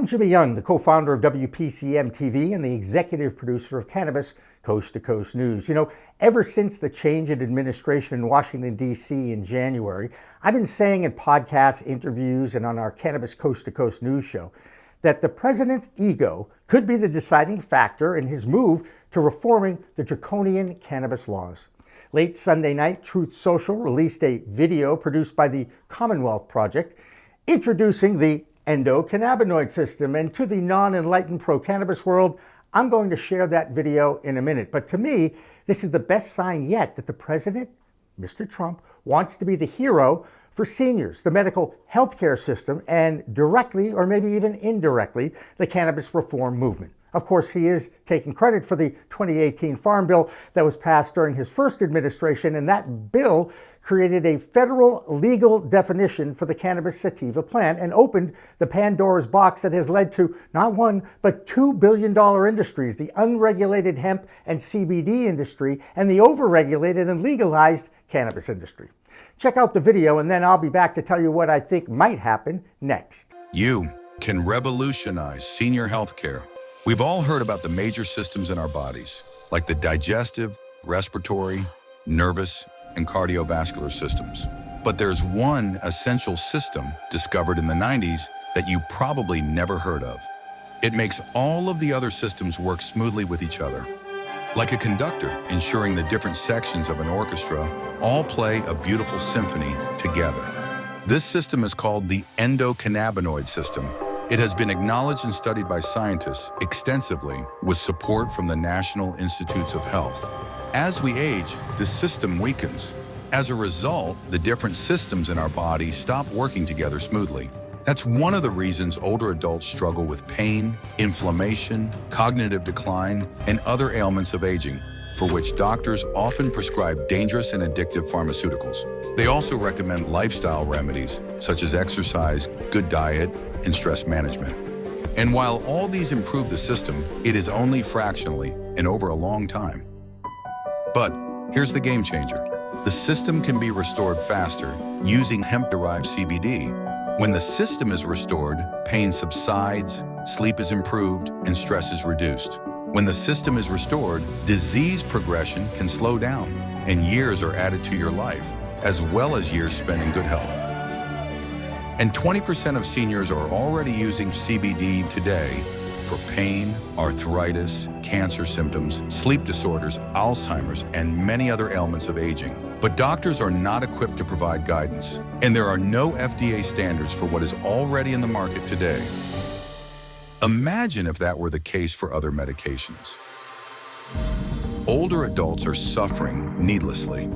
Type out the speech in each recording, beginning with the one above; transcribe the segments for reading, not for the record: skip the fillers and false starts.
I'm Jimmy Young, the co-founder of WPCM TV and the executive producer of Cannabis Coast to Coast News. You know, ever since the change in administration in Washington, D.C. in January, I've been saying in podcasts, interviews, and on our Cannabis Coast to Coast News show that the president's ego could be the deciding factor in his move to reforming the draconian cannabis laws. Late Sunday night, Truth Social released a video produced by the Commonwealth Project introducing the endocannabinoid system. And to the non-enlightened pro-cannabis world, I'm going to share that video in a minute. But to me, this is the best sign yet that the president, Mr. Trump, wants to be the hero for seniors, the medical healthcare system, and directly, or maybe even indirectly, the cannabis reform movement. Of course, he is taking credit for the 2018 Farm Bill that was passed during his first administration, and that bill created a federal legal definition for the cannabis sativa plant and opened the Pandora's box that has led to not one, but $2 billion industries, the unregulated hemp and CBD industry, and the overregulated and legalized cannabis industry. Check out the video, and then I'll be back to tell you what I think might happen next. You can revolutionize senior health care. We've all heard about the major systems in our bodies, like the digestive, respiratory, nervous, and cardiovascular systems. But there's one essential system discovered in the 90s that you probably never heard of. It makes all of the other systems work smoothly with each other. Like a conductor, ensuring the different sections of an orchestra all play a beautiful symphony together. This system is called the endocannabinoid system. It has been acknowledged and studied by scientists extensively with support from the National Institutes of Health. As we age, the system weakens. As a result, the different systems in our body stop working together smoothly. That's one of the reasons older adults struggle with pain, inflammation, cognitive decline, and other ailments of aging, for which doctors often prescribe dangerous and addictive pharmaceuticals. They also recommend lifestyle remedies such as exercise, good diet, and stress management. And while all these improve the system, it is only fractionally and over a long time. But here's the game changer. The system can be restored faster using hemp-derived CBD. When the system is restored, pain subsides, sleep is improved, and stress is reduced. When the system is restored, disease progression can slow down, and years are added to your life, as well as years spent in good health. And 20% of seniors are already using CBD today for pain, arthritis, cancer symptoms, sleep disorders, Alzheimer's, and many other ailments of aging. But doctors are not equipped to provide guidance, and there are no FDA standards for what is already in the market today. Imagine if that were the case for other medications. Older adults are suffering needlessly.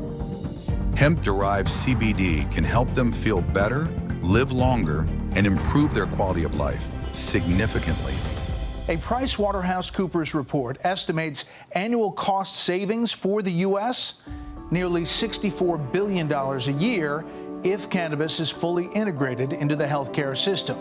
Hemp-derived CBD can help them feel better, live longer, and improve their quality of life significantly. A PricewaterhouseCoopers report estimates annual cost savings for the U.S. nearly $64 billion a year if cannabis is fully integrated into the healthcare system.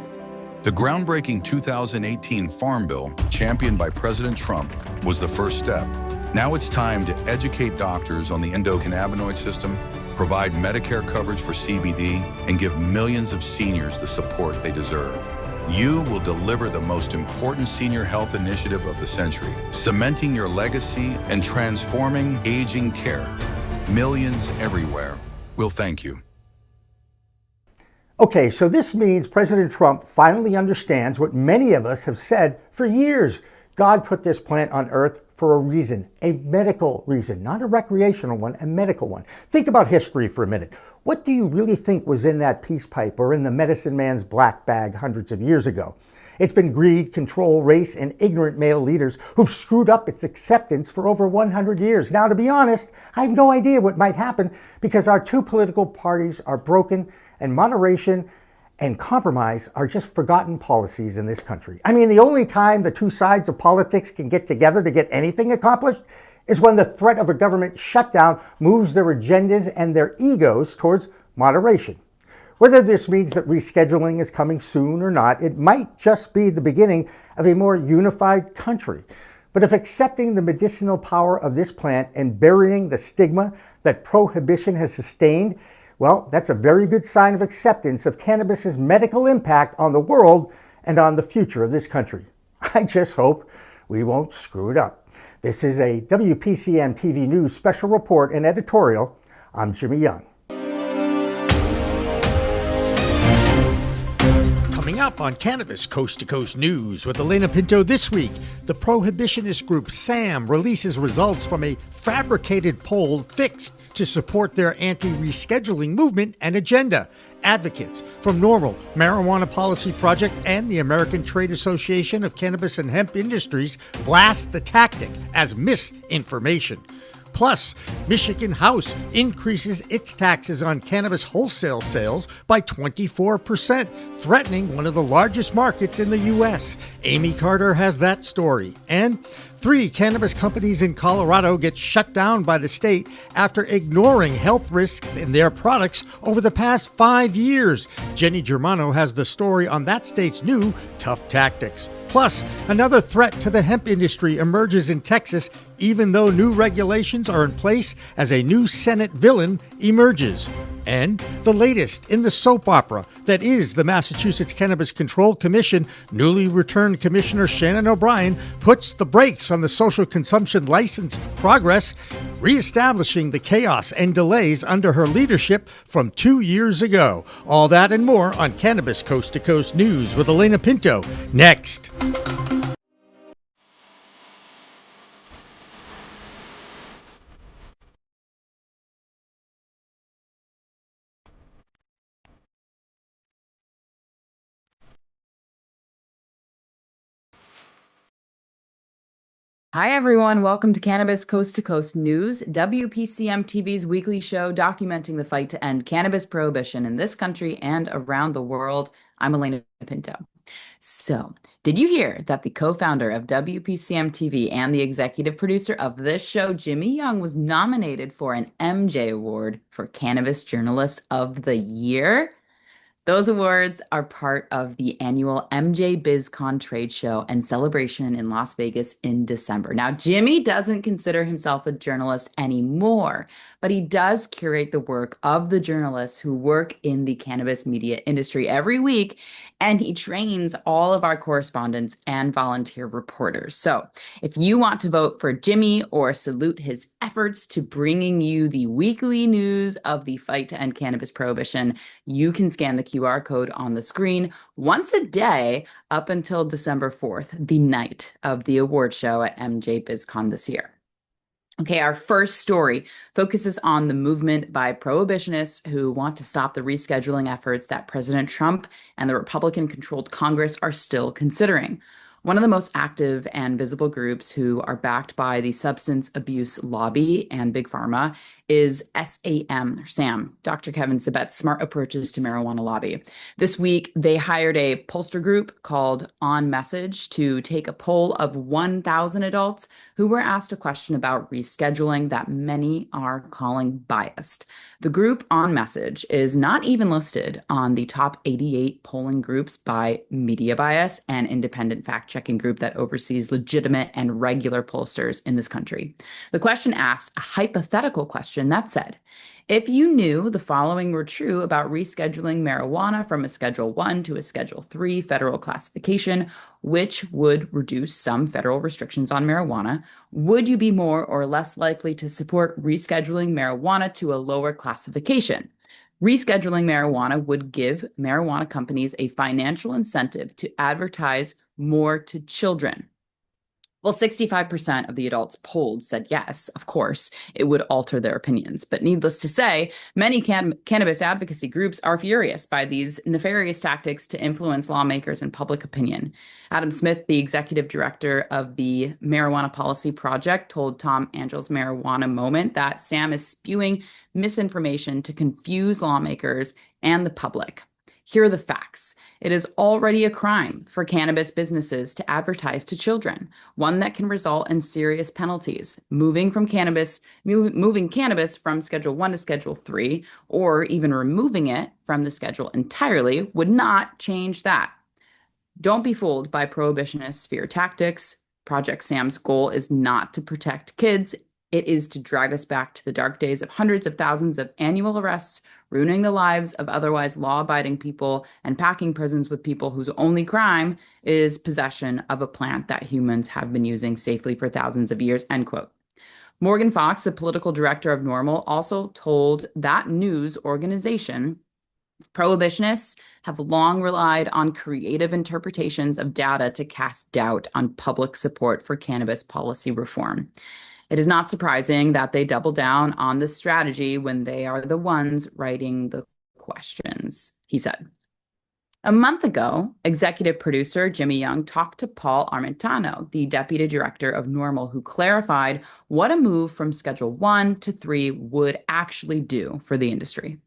The groundbreaking 2018 Farm Bill, championed by President Trump, was the first step. Now it's time to educate doctors on the endocannabinoid system, provide Medicare coverage for CBD, and give millions of seniors the support they deserve. You will deliver the most important senior health initiative of the century, cementing your legacy and transforming aging care. Millions everywhere will thank you. Okay, so this means President Trump finally understands what many of us have said for years. God put this plant on earth for a reason, a medical reason, not a recreational one, a medical one. Think about history for a minute. What do you really think was in that peace pipe or in the medicine man's black bag hundreds of years ago? It's been greed, control, race, and ignorant male leaders who've screwed up its acceptance for over 100 years. Now, to be honest, I have no idea what might happen because our two political parties are broken and moderation and compromise are just forgotten policies in this country. I mean, the only time the two sides of politics can get together to get anything accomplished is when the threat of a government shutdown moves their agendas and their egos towards moderation. Whether this means that rescheduling is coming soon or not, it might just be the beginning of a more unified country. But if accepting the medicinal power of this plant and burying the stigma that prohibition has sustained, well, that's a very good sign of acceptance of cannabis's medical impact on the world and on the future of this country. I just hope we won't screw it up. This is a WPCM TV News special report and editorial. I'm Jimmy Young. Coming up on Cannabis Coast to Coast News with Elena Pinto this week, the prohibitionist group SAM releases results from a fabricated poll fixed to support their anti-rescheduling movement and agenda. Advocates from NORML, Marijuana Policy Project, and the American Trade Association of Cannabis and Hemp Industries blast the tactic as misinformation. Plus, Michigan House increases its taxes on cannabis wholesale sales by 24%, threatening one of the largest markets in the U.S. Amy Carter has that story. And 3 cannabis companies in Colorado get shut down by the state after ignoring health risks in their products over the past 5 years. Jenny Germano has the story on that state's new tough tactics. Plus, another threat to the hemp industry emerges in Texas, even though new regulations are in place as a new Senate villain emerges. And the latest in the soap opera that is the Massachusetts Cannabis Control Commission, newly returned Commissioner Shannon O'Brien puts the brakes on the social consumption license progress, reestablishing the chaos and delays under her leadership from 2 years ago. All that and more on Cannabis Coast to Coast News with Elena Pinto next. Hi, everyone. Welcome to Cannabis Coast to Coast News, WPCM TV's weekly show documenting the fight to end cannabis prohibition in this country and around the world. I'm Elena Pinto. So, did you hear that the co-founder of WPCM TV and the executive producer of this show, Jimmy Young, was nominated for an MJ Award for Cannabis Journalist of the Year? Those awards are part of the annual MJ BizCon trade show and celebration in Las Vegas in December. Now, Jimmy doesn't consider himself a journalist anymore, but he does curate the work of the journalists who work in the cannabis media industry every week, and he trains all of our correspondents and volunteer reporters. So if you want to vote for Jimmy or salute his efforts to bringing you the weekly news of the fight to end cannabis prohibition, you can scan the QR code on the screen once a day up until December 4th, the night of the award show at MJ BizCon this year. Okay, our first story focuses on the movement by prohibitionists who want to stop the rescheduling efforts that President Trump and the Republican-controlled Congress are still considering. One of the most active and visible groups who are backed by the substance abuse lobby and Big Pharma is SAM, Dr. Kevin Sabet's Smart Approaches to Marijuana Lobby. This week, they hired a pollster group called On Message to take a poll of 1,000 adults who were asked a question about rescheduling that many are calling biased. The group On Message is not even listed on the top 88 polling groups by Media Bias, an independent fact-checking group that oversees legitimate and regular pollsters in this country. The question asked a hypothetical question that said, if you knew the following were true about rescheduling marijuana from a Schedule 1 to a Schedule 3 federal classification, which would reduce some federal restrictions on marijuana, would you be more or less likely to support rescheduling marijuana to a lower classification? Rescheduling marijuana would give marijuana companies a financial incentive to advertise more to children. Well, 65% of the adults polled said yes, of course, it would alter their opinions. But needless to say, many cannabis advocacy groups are furious by these nefarious tactics to influence lawmakers and public opinion. Adam Smith, the executive director of the Marijuana Policy Project, told Tom Angel's Marijuana Moment that SAM is spewing misinformation to confuse lawmakers and the public. Here are the facts. It is already a crime for cannabis businesses to advertise to children, one that can result in serious penalties. Moving cannabis from Schedule 1 to Schedule 3, or even removing it from the schedule entirely, would not change that. Don't be fooled by prohibitionist fear tactics. Project SAM's goal is not to protect kids. It is to drag us back to the dark days of hundreds of thousands of annual arrests, ruining the lives of otherwise law-abiding people, and packing prisons with people whose only crime is possession of a plant that humans have been using safely for thousands of years, end quote. Morgan Fox, the political director of NORML, also told that news organization prohibitionists have long relied on creative interpretations of data to cast doubt on public support for cannabis policy reform. It is not surprising that they double down on this strategy when they are the ones writing the questions, he said. A month ago, executive producer Jimmy Young talked to Paul Armentano, the deputy director of NORML, who clarified what a move from Schedule 1 to 3 would actually do for the industry.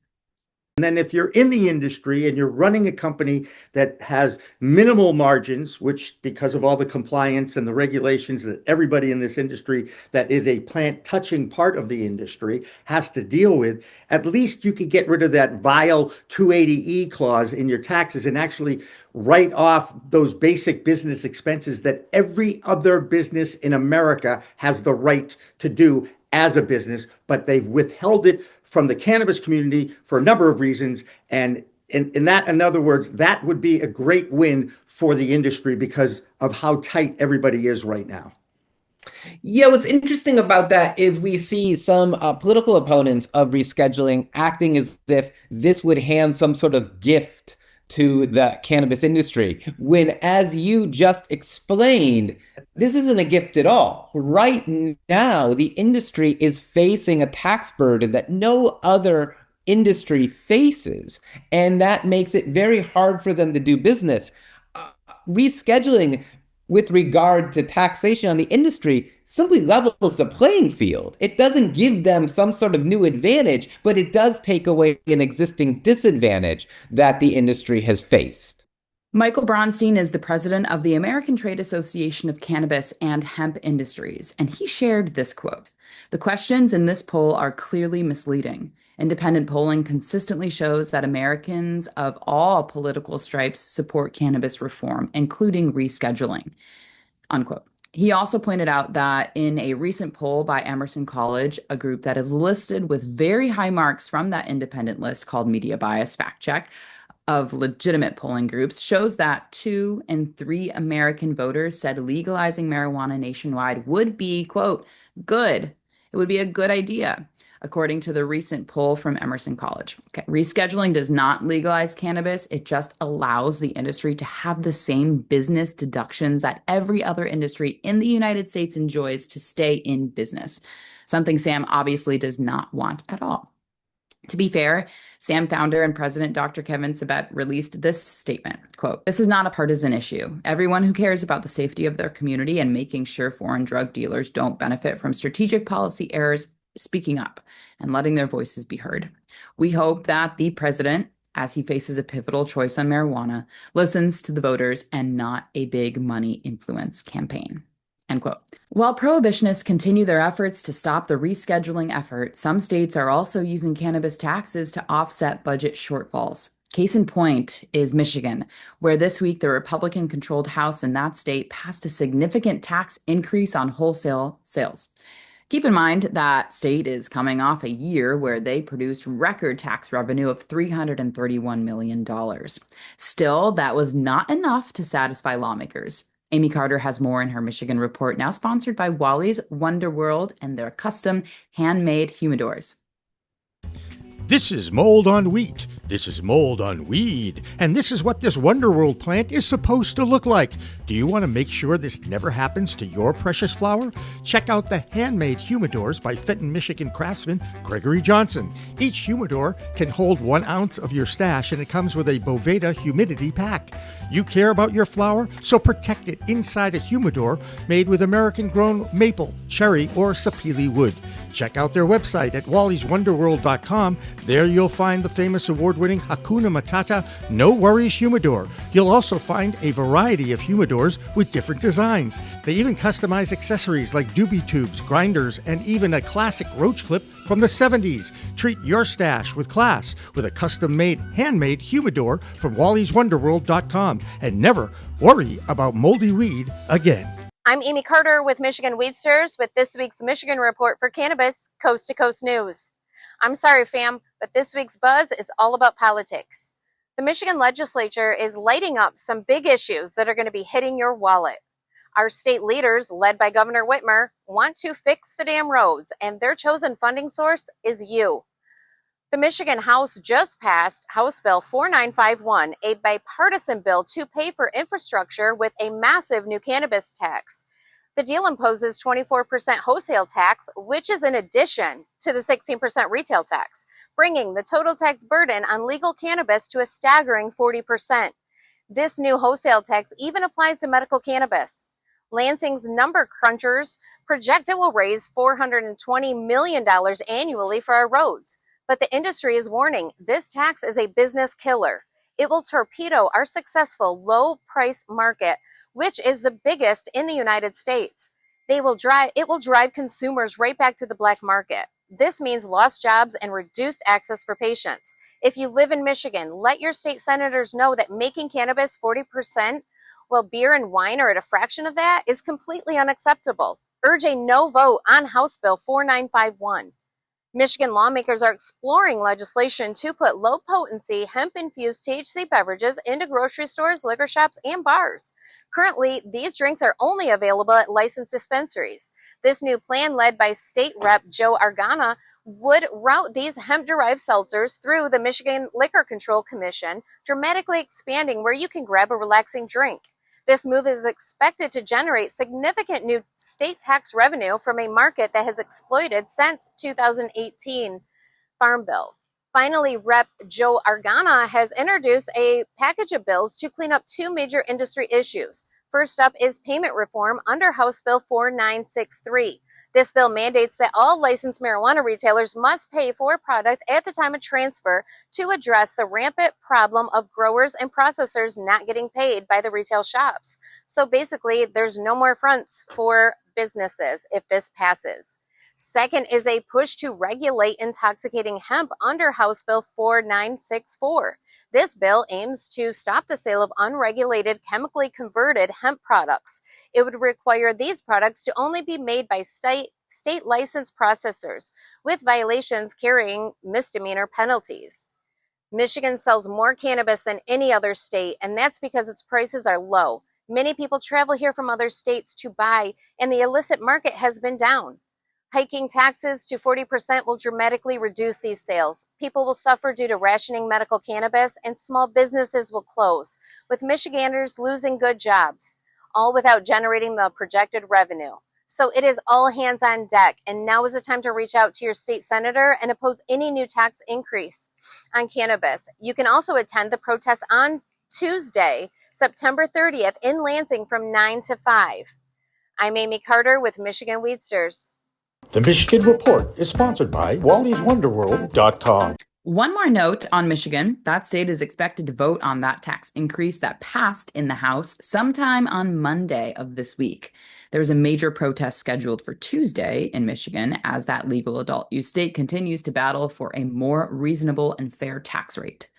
And then if you're in the industry and you're running a company that has minimal margins, which because of all the compliance and the regulations that everybody in this industry that is a plant touching part of the industry has to deal with, at least you could get rid of that vile 280E clause in your taxes and actually write off those basic business expenses that every other business in America has the right to do as a business, but they've withheld it from the cannabis community for a number of reasons. And in other words, that would be a great win for the industry because of how tight everybody is right now. Yeah, what's interesting about that is we see some political opponents of rescheduling acting as if this would hand some sort of gift to the cannabis industry, when, as you just explained, this isn't a gift at all. Right now, the industry is facing a tax burden that no other industry faces, and that makes it very hard for them to do business. Rescheduling with regard to taxation on the industry simply levels the playing field. It doesn't give them some sort of new advantage, but it does take away an existing disadvantage that the industry has faced. Michael Bronstein is the president of the American Trade Association of Cannabis and Hemp Industries, and he shared this quote. The questions in this poll are clearly misleading. Independent polling consistently shows that Americans of all political stripes support cannabis reform, including rescheduling, unquote. He also pointed out that in a recent poll by Emerson College, a group that is listed with very high marks from that independent list called Media Bias Fact Check of legitimate polling groups, shows that 2 in 3 American voters said legalizing marijuana nationwide would be, quote, good. It would be a good idea, according to the recent poll from Emerson College. Okay. Rescheduling does not legalize cannabis. It just allows the industry to have the same business deductions that every other industry in the United States enjoys to stay in business, something Sam obviously does not want at all. To be fair, SAM founder and president Dr. Kevin Sabet released this statement, quote, "This is not a partisan issue. Everyone who cares about the safety of their community and making sure foreign drug dealers don't benefit from strategic policy errors speaking up and letting their voices be heard. We hope that the president, as he faces a pivotal choice on marijuana, listens to the voters and not a big money influence campaign." End quote. While prohibitionists continue their efforts to stop the rescheduling effort, some states are also using cannabis taxes to offset budget shortfalls. Case in point is Michigan, where this week the Republican-controlled House in that state passed a significant tax increase on wholesale sales. Keep in mind that state is coming off a year where they produced record tax revenue of $331 million. Still, that was not enough to satisfy lawmakers. Amy Carter has more in her Michigan report, now sponsored by Wally's Wonder World and their custom handmade humidors. This is mold on wheat. This is mold on weed. And this is what this Wonder World plant is supposed to look like. Do you want to make sure this never happens to your precious flower? Check out the handmade humidors by Fenton, Michigan craftsman Gregory Johnson. Each humidor can hold 1 ounce of your stash, and it comes with a Boveda humidity pack. You care about your flower, so protect it inside a humidor made with American-grown maple, cherry, or sapele wood. Check out their website at wallyswonderworld.com. There you'll find the famous award-winning Hakuna Matata No Worries Humidor. You'll also find a variety of humidors with different designs. They even customize accessories like doobie tubes, grinders, and even a classic roach clip from the 70s. Treat your stash with class with a custom-made, handmade humidor from wallyswonderworld.com and never worry about moldy weed again. I'm Amy Carter with Michigan Weedsters with this week's Michigan Report for Cannabis Coast to Coast News. I'm sorry, fam, but this week's buzz is all about politics. The Michigan legislature is lighting up some big issues that are going to be hitting your wallet. Our state leaders, led by Governor Whitmer, want to fix the damn roads, and their chosen funding source is you. The Michigan House just passed House Bill 4951, a bipartisan bill to pay for infrastructure with a massive new cannabis tax. The deal imposes 24% wholesale tax, which is in addition to the 16% retail tax, bringing the total tax burden on legal cannabis to a staggering 40%. This new wholesale tax even applies to medical cannabis. Lansing's number crunchers project it will raise $420 million annually for our roads. But the industry is warning this tax is a business killer. It will torpedo our successful low-price market, which is the biggest in the United States. It will drive consumers right back to the black market. This means lost jobs and reduced access for patients. If you live in Michigan, let your state senators know that making cannabis 40%, while beer and wine are at a fraction of that, is completely unacceptable. Urge a no vote on House Bill 4951. Michigan lawmakers are exploring legislation to put low-potency hemp-infused THC beverages into grocery stores, liquor shops, and bars. Currently, these drinks are only available at licensed dispensaries. This new plan, led by State Rep. Joe Argana, would route these hemp-derived seltzers through the Michigan Liquor Control Commission, dramatically expanding where you can grab a relaxing drink. This move is expected to generate significant new state tax revenue from a market that has exploited since 2018 Farm Bill. Finally, Rep. Joe Argana has introduced a package of bills to clean up two major industry issues. First up is payment reform under House Bill 4963. This bill mandates that all licensed marijuana retailers must pay for a product at the time of transfer to address the rampant problem of growers and processors not getting paid by the retail shops. So basically, there's no more fronts for businesses if this passes. Second is a push to regulate intoxicating hemp under House Bill 4964. This bill aims to stop the sale of unregulated, chemically converted hemp products. It would require these products to only be made by state licensed processors, with violations carrying misdemeanor penalties. Michigan sells more cannabis than any other state, and that's because its prices are low. Many people travel here from other states to buy, and the illicit market has been down. Hiking taxes to 40% will dramatically reduce these sales. People will suffer due to rationing medical cannabis, and small businesses will close, with Michiganders losing good jobs, all without generating the projected revenue. So it is all hands on deck, and now is the time to reach out to your state senator and oppose any new tax increase on cannabis. You can also attend the protest on Tuesday, September 30th in Lansing from 9 to 5. I'm Amy Carter with Michigan Weedsters. The Michigan Report is sponsored by Wally'sWonderworld.com. One more note on Michigan. That state is expected to vote on that tax increase that passed in the House sometime on Monday of this week. There's a major protest scheduled for Tuesday in Michigan as that legal adult use state continues to battle for a more reasonable and fair tax rate.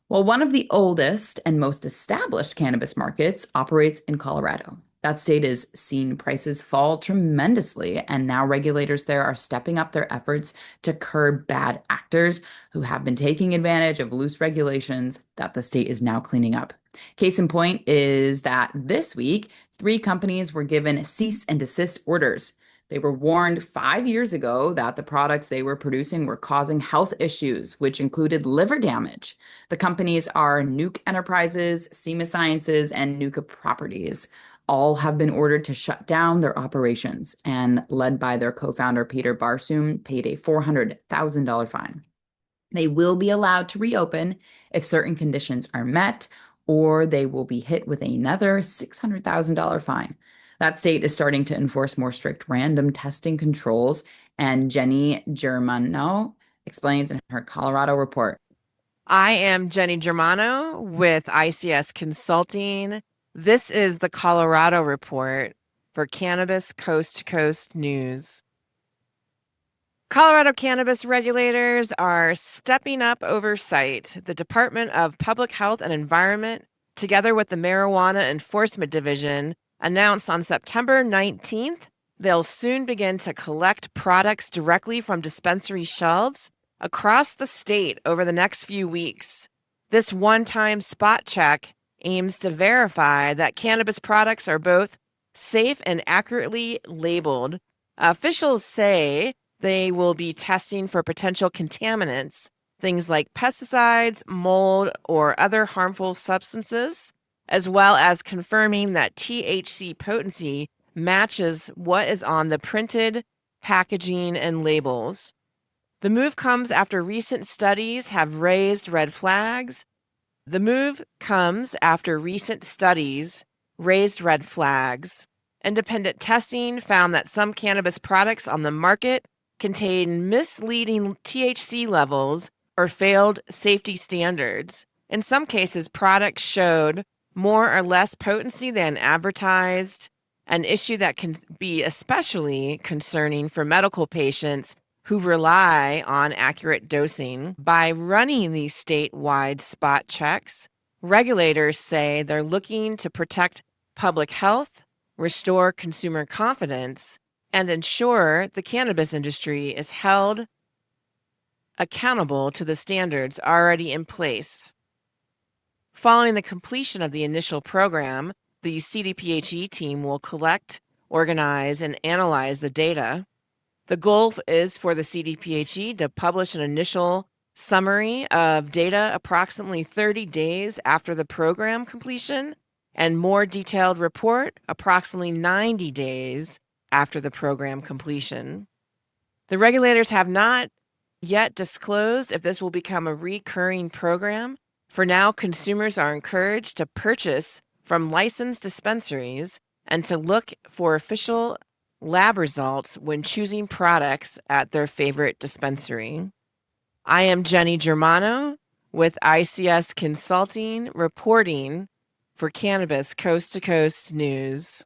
Well, one of the oldest and most established cannabis markets operates in Colorado. That state has seen prices fall tremendously, and now regulators there are stepping up their efforts to curb bad actors who have been taking advantage of loose regulations that the state is now cleaning up. Case in point is that this week, 3 companies were given cease and desist orders. They were warned 5 years ago that the products they were producing were causing health issues, which included liver damage. The companies are Nuke Enterprises, SEMA Sciences, and Nuka Properties. All have been ordered to shut down their operations, and led by their co-founder Peter Barsoom, paid a $400,000 fine. They will be allowed to reopen if certain conditions are met, or they will be hit with another $600,000 fine. That state is starting to enforce more strict random testing controls, and Jenny Germano explains in her Colorado report. I am Jenny Germano with ICS Consulting. This is the Colorado Report for Cannabis Coast to Coast News. Colorado cannabis regulators are stepping up oversight. The Department of Public Health and Environment, together with the Marijuana Enforcement Division, announced on September 19th they'll soon begin to collect products directly from dispensary shelves across the state over the next few weeks. This one-time spot check aims to verify that cannabis products are both safe and accurately labeled. Officials say they will be testing for potential contaminants, things like pesticides, mold, or other harmful substances, as well as confirming that THC potency matches what is on the printed packaging and labels. The move comes after recent studies have raised red flags. Independent testing found that some cannabis products on the market contain misleading THC levels or failed safety standards. In some cases, products showed more or less potency than advertised, an issue that can be especially concerning for medical patients who rely on accurate dosing. By running these statewide spot checks, regulators say they're looking to protect public health, restore consumer confidence, and ensure the cannabis industry is held accountable to the standards already in place. Following the completion of the initial program, the CDPHE team will collect, organize, and analyze the data. The goal is for the CDPHE to publish an initial summary of data approximately 30 days after the program completion, and more detailed report approximately 90 days after the program completion. The regulators have not yet disclosed if this will become a recurring program. For now, consumers are encouraged to purchase from licensed dispensaries and to look for official lab results when choosing products at their favorite dispensary. I am Jenny Germano with ICS Consulting, reporting for Cannabis Coast to Coast News.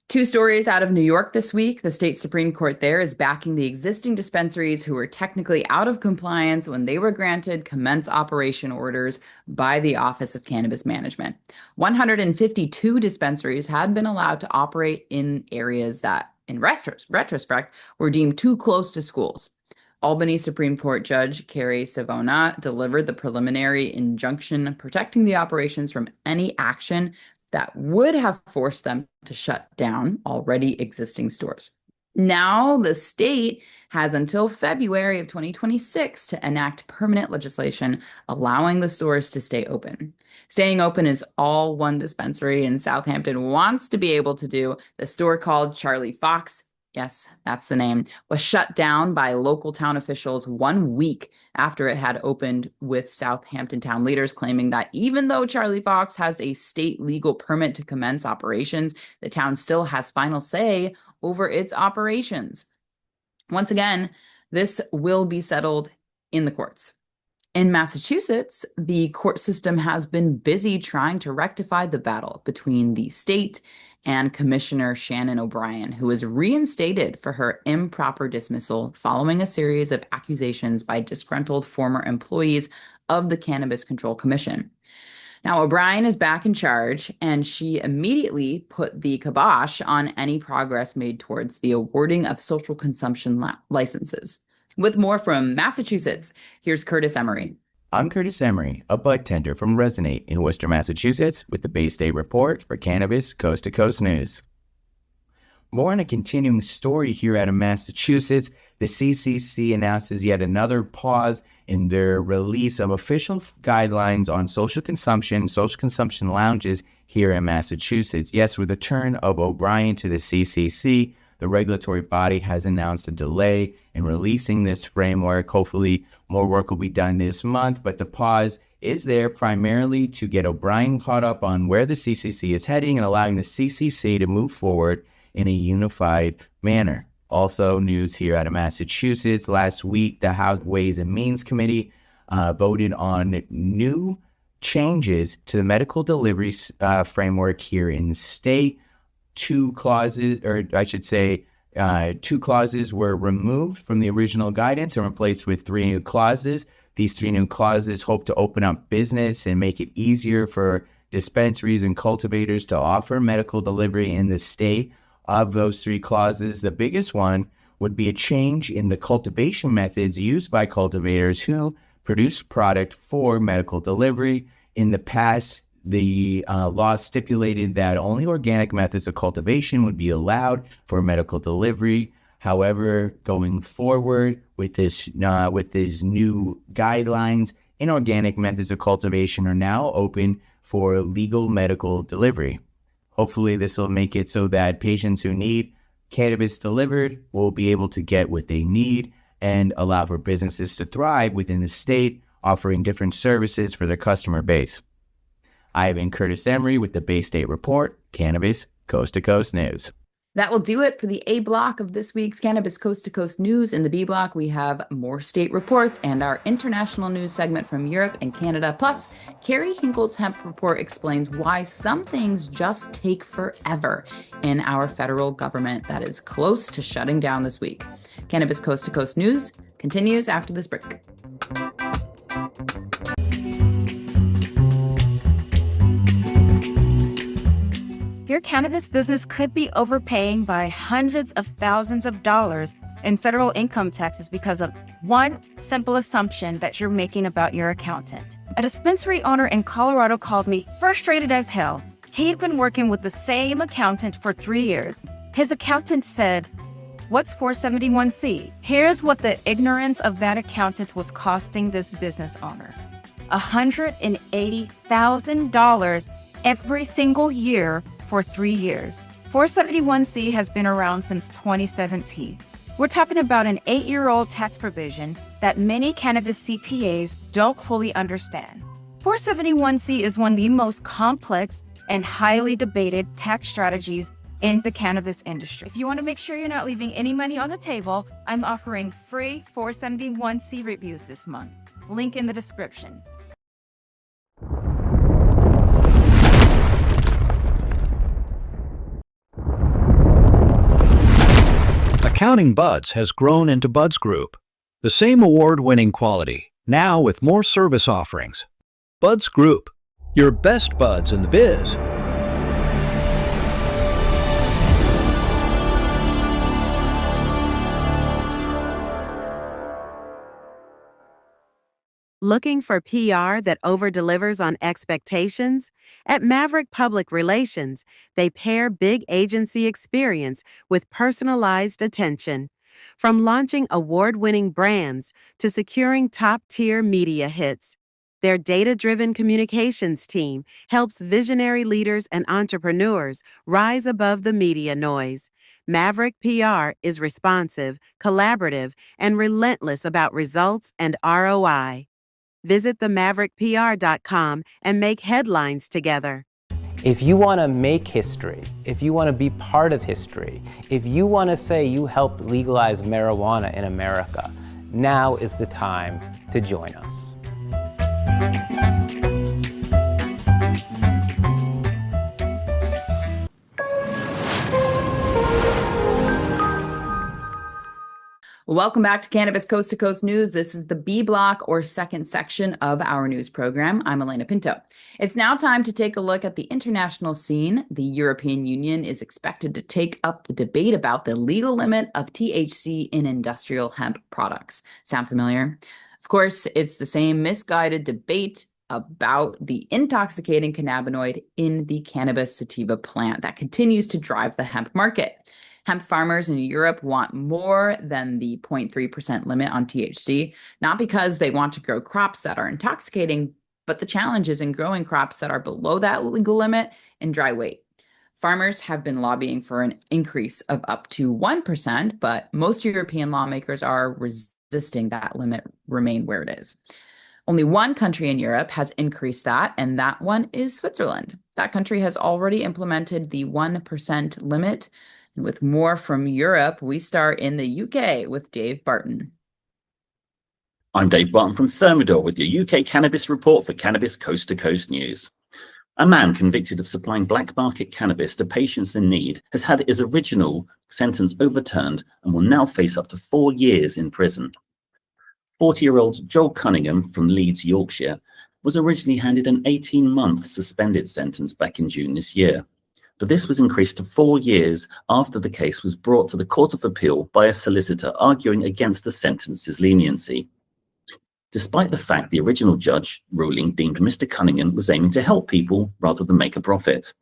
Two stories out of New York this week. The state Supreme Court there is backing the existing dispensaries who were technically out of compliance when they were granted commence operation orders by the Office of Cannabis Management. 152 dispensaries had been allowed to operate in areas that, in retrospect, were deemed too close to schools. Albany Supreme Court Judge Kerry Hinkle delivered the preliminary injunction protecting the operations from any action that would have forced them to shut down already existing stores. Now, the state has until February of 2026 to enact permanent legislation allowing the stores to stay open. Staying open is all one dispensary in Southampton wants to be able to do. The store called Charlie Fox, yes, that's the name, was shut down by local town officials 1 week after it had opened, with Southampton town leaders claiming that even though Charlie Fox has a state legal permit to commence operations, the town still has final say over its operations. Once again, this will be settled in the courts. In Massachusetts, the court system has been busy trying to rectify the battle between the state and Commissioner Shannon O'Brien, who was reinstated for her improper dismissal following a series of accusations by disgruntled former employees of the Cannabis Control Commission. Now, O'Brien is back in charge, and she immediately put the kibosh on any progress made towards the awarding of social consumption licenses. With more from Massachusetts, here's Curtis Emery. I'm Curtis Emery, a bud tender from Resonate in Worcester, Massachusetts, with the Bay State Report for Cannabis Coast to Coast News. More on a continuing story here out of Massachusetts, the CCC announces yet another pause in their release of official guidelines on social consumption lounges here in Massachusetts. Yes, with the turn of O'Brien to the CCC, the regulatory body has announced a delay in releasing this framework. Hopefully, more work will be done this month, but the pause is there primarily to get O'Brien caught up on where the CCC is heading and allowing the CCC to move forward in a unified manner. Also, news here out of Massachusetts. Last week, the House Ways and Means Committee voted on new changes to the medical delivery framework here in the state. Two clauses were removed from the original guidance and replaced with 3 new clauses. These 3 new clauses hope to open up business and make it easier for dispensaries and cultivators to offer medical delivery in the state. Of those three clauses, the biggest one would be a change in the cultivation methods used by cultivators who produce product for medical delivery. In the past, the law stipulated that only organic methods of cultivation would be allowed for medical delivery. However, going forward with these new guidelines, inorganic methods of cultivation are now open for legal medical delivery. Hopefully, this will make it so that patients who need cannabis delivered will be able to get what they need and allow for businesses to thrive within the state, offering different services for their customer base. I have been Curtis Emery with the Bay State Report, Cannabis Coast to Coast News. That will do it for the A block of this week's Cannabis Coast to Coast News. In the B block, we have more state reports and our international news segment from Europe and Canada. Plus, Kerry Hinkle's Hemp report explains why some things just take forever in our federal government that is close to shutting down this week. Cannabis Coast to Coast News continues after this break. Your cannabis business could be overpaying by hundreds of thousands of dollars in federal income taxes because of one simple assumption that you're making about your accountant. A dispensary owner in Colorado called me frustrated as hell. He'd been working with the same accountant for 3 years. His accountant said, "What's 471C?" Here's what the ignorance of that accountant was costing this business owner: $180,000 every single year for 3 years. 471C has been around since 2017. We're talking about an 8-year-old tax provision that many cannabis CPAs don't fully understand. 471C is one of the most complex and highly debated tax strategies in the cannabis industry. If you want to make sure you're not leaving any money on the table, I'm offering free 471C reviews this month. Link in the description. Accounting Buds has grown into Buds Group, the same award-winning quality, now with more service offerings. Buds Group, your best buds in the biz. Looking for PR that over-delivers on expectations? At Maverick Public Relations, they pair big agency experience with personalized attention. From launching award-winning brands to securing top-tier media hits, their data-driven communications team helps visionary leaders and entrepreneurs rise above the media noise. Maverick PR is responsive, collaborative, and relentless about results and ROI. Visit themaverickpr.com and make headlines together. If you want to make history, if you want to be part of history, if you want to say you helped legalize marijuana in America, now is the time to join us. Welcome back to Cannabis Coast to Coast News. This is the B block, or second section of our news program. I'm Elena Pinto. It's now time to take a look at the international scene. The European Union is expected to take up the debate about the legal limit of THC in industrial hemp products. Sound familiar? Of course, it's the same misguided debate about the intoxicating cannabinoid in the cannabis sativa plant that continues to drive the hemp market. Hemp farmers in Europe want more than the 0.3% limit on THC, not because they want to grow crops that are intoxicating, but the challenge is in growing crops that are below that legal limit in dry weight. Farmers have been lobbying for an increase of up to 1%, but most European lawmakers are resisting that limit remain where it is. Only one country in Europe has increased that, and that one is Switzerland. That country has already implemented the 1% limit. And with more from Europe, we start in the UK with Dave Barton. I'm Dave Barton from Thermador with your UK Cannabis Report for Cannabis Coast to Coast News. A man convicted of supplying black market cannabis to patients in need has had his original sentence overturned and will now face up to 4 years in prison. 40-year-old Joel Cunningham from Leeds, Yorkshire, was originally handed an 18-month suspended sentence back in June this year, but this was increased to 4 years after the case was brought to the Court of Appeal by a solicitor arguing against the sentence's leniency. Despite the fact the original judge ruling deemed Mr. Cunningham was aiming to help people rather than make a profit.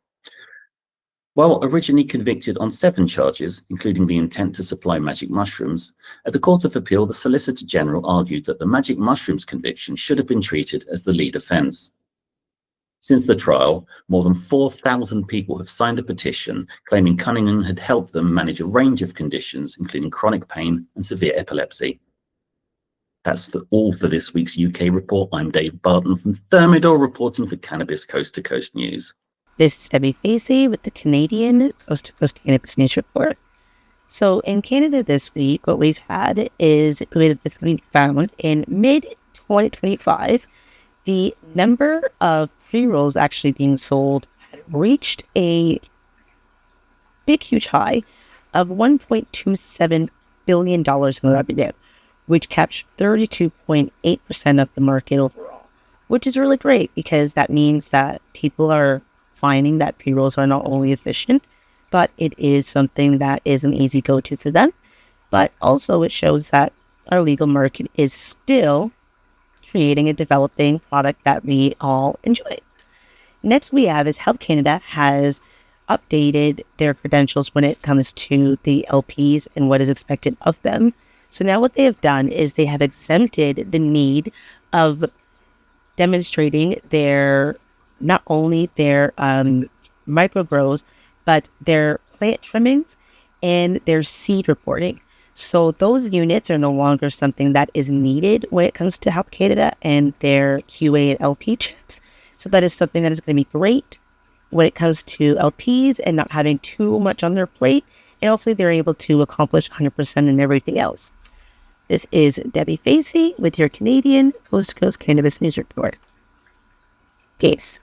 While originally convicted on 7 charges, including the intent to supply magic mushrooms, at the Court of Appeal, the Solicitor General argued that the magic mushrooms conviction should have been treated as the lead offence. Since the trial, more than 4,000 people have signed a petition claiming Cunningham had helped them manage a range of conditions, including chronic pain and severe epilepsy. That's all for this week's UK report. I'm Dave Barton from Thermidor, reporting for Cannabis Coast to Coast News. This is Debi Facey with the Canadian Coast to Coast Cannabis News Report. So in Canada this week, what we've had is we found in mid-2025, the number of pre-rolls actually being sold had reached a big, huge high of $1.27 billion in revenue, which captured 32.8% of the market overall, which is really great because that means that people are finding that pre-rolls are not only efficient, but it is something that is an easy go-to for them. But also it shows that our legal market is still creating a developing product that we all enjoy. Next we have is Health Canada has updated their credentials when it comes to the LPs and what is expected of them. So now what they have done is they have exempted the need of demonstrating their not only their micro grows, but their plant trimmings and their seed reporting. So those units are no longer something that is needed when it comes to Health Canada and their QA and LP checks. So that is something that is going to be great when it comes to LPs and not having too much on their plate. And hopefully they're able to accomplish 100% in everything else. This is Debi Facey with your Canadian Coast to Coast Cannabis News Report. Case.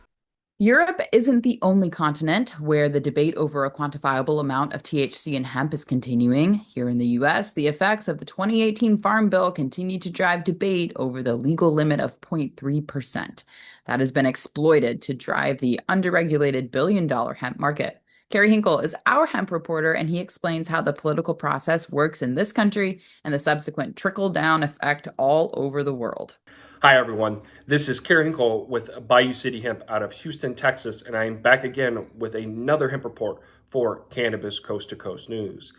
Europe isn't the only continent where the debate over a quantifiable amount of THC in hemp is continuing. Here in the US, the effects of the 2018 Farm Bill continue to drive debate over the legal limit of 0.3%. That has been exploited to drive the underregulated billion-dollar hemp market. Kerry Hinkle is our hemp reporter, and he explains how the political process works in this country and the subsequent trickle-down effect all over the world. Hi, everyone. This is Kerry Hinkle with Bayou City Hemp out of Houston, Texas, and I am back again with another hemp report for Cannabis Coast to Coast News.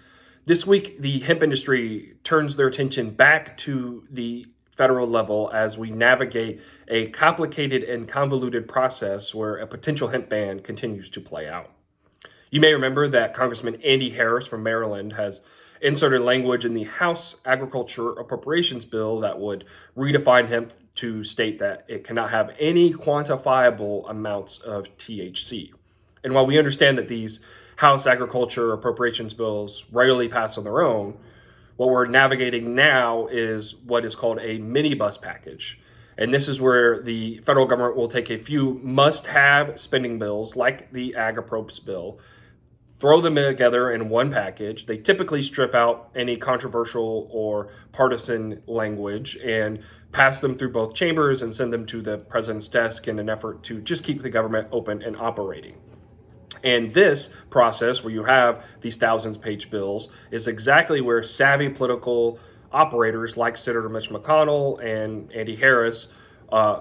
This week, the hemp industry turns their attention back to the federal level as we navigate a complicated and convoluted process where a potential hemp ban continues to play out. You may remember that Congressman Andy Harris from Maryland has inserted language in the House Agriculture Appropriations Bill that would redefine hemp to state that it cannot have any quantifiable amounts of THC. And while we understand that these House Agriculture Appropriations bills rarely pass on their own, what we're navigating now is what is called a minibus package. And this is where the federal government will take a few must-have spending bills like the Ag Appropes bill, throw them together in one package. They typically strip out any controversial or partisan language and pass them through both chambers and send them to the president's desk in an effort to just keep the government open and operating. And this process, where you have these thousands-page bills, is exactly where savvy political operators like Senator Mitch McConnell and Andy Harris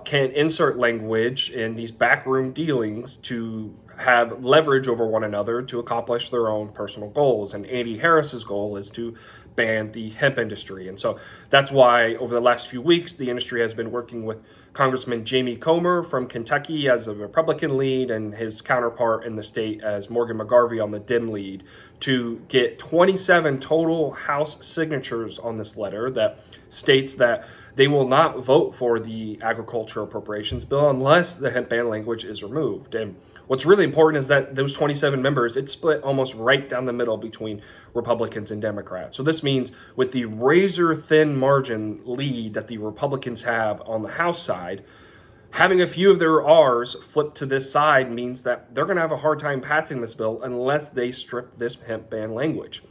can insert language in these backroom dealings to have leverage over one another to accomplish their own personal goals. And Andy Harris's goal is to ban the hemp industry. And so that's why over the last few weeks, the industry has been working with Congressman Jamie Comer from Kentucky as a Republican lead and his counterpart in the state as Morgan McGarvey on the Dem lead to get 27 total House signatures on this letter that states that they will not vote for the Agriculture Appropriations Bill unless the hemp ban language is removed. And what's really important is that those 27 members, it's split almost right down the middle between Republicans and Democrats. So this means with the razor-thin margin lead that the Republicans have on the House side, having a few of their R's flipped to this side means that they're going to have a hard time passing this bill unless they strip this hemp ban language.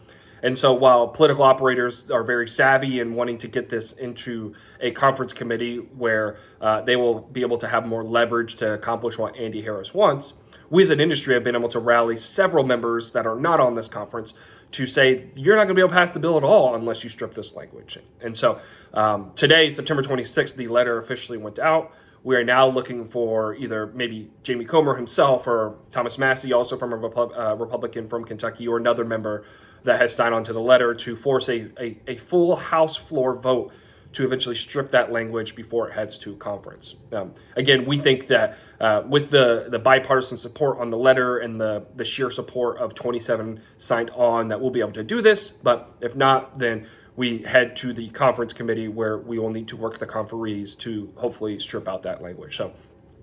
And so while political operators are very savvy in wanting to get this into a conference committee where they will be able to have more leverage to accomplish what Andy Harris wants, we as an industry have been able to rally several members that are not on this conference to say, you're not going to be able to pass the bill at all unless you strip this language. And so today, September 26th, the letter officially went out. We are now looking for either maybe Jamie Comer himself or Thomas Massie, also from a Republican from Kentucky, or another member that has signed on to the letter to force a full House floor vote to eventually strip that language before it heads to conference. Again, we think that with the bipartisan support on the letter and the sheer support of 27 signed on, that we'll be able to do this. But if not, then we head to the conference committee where we will need to work the conferees to hopefully strip out that language. So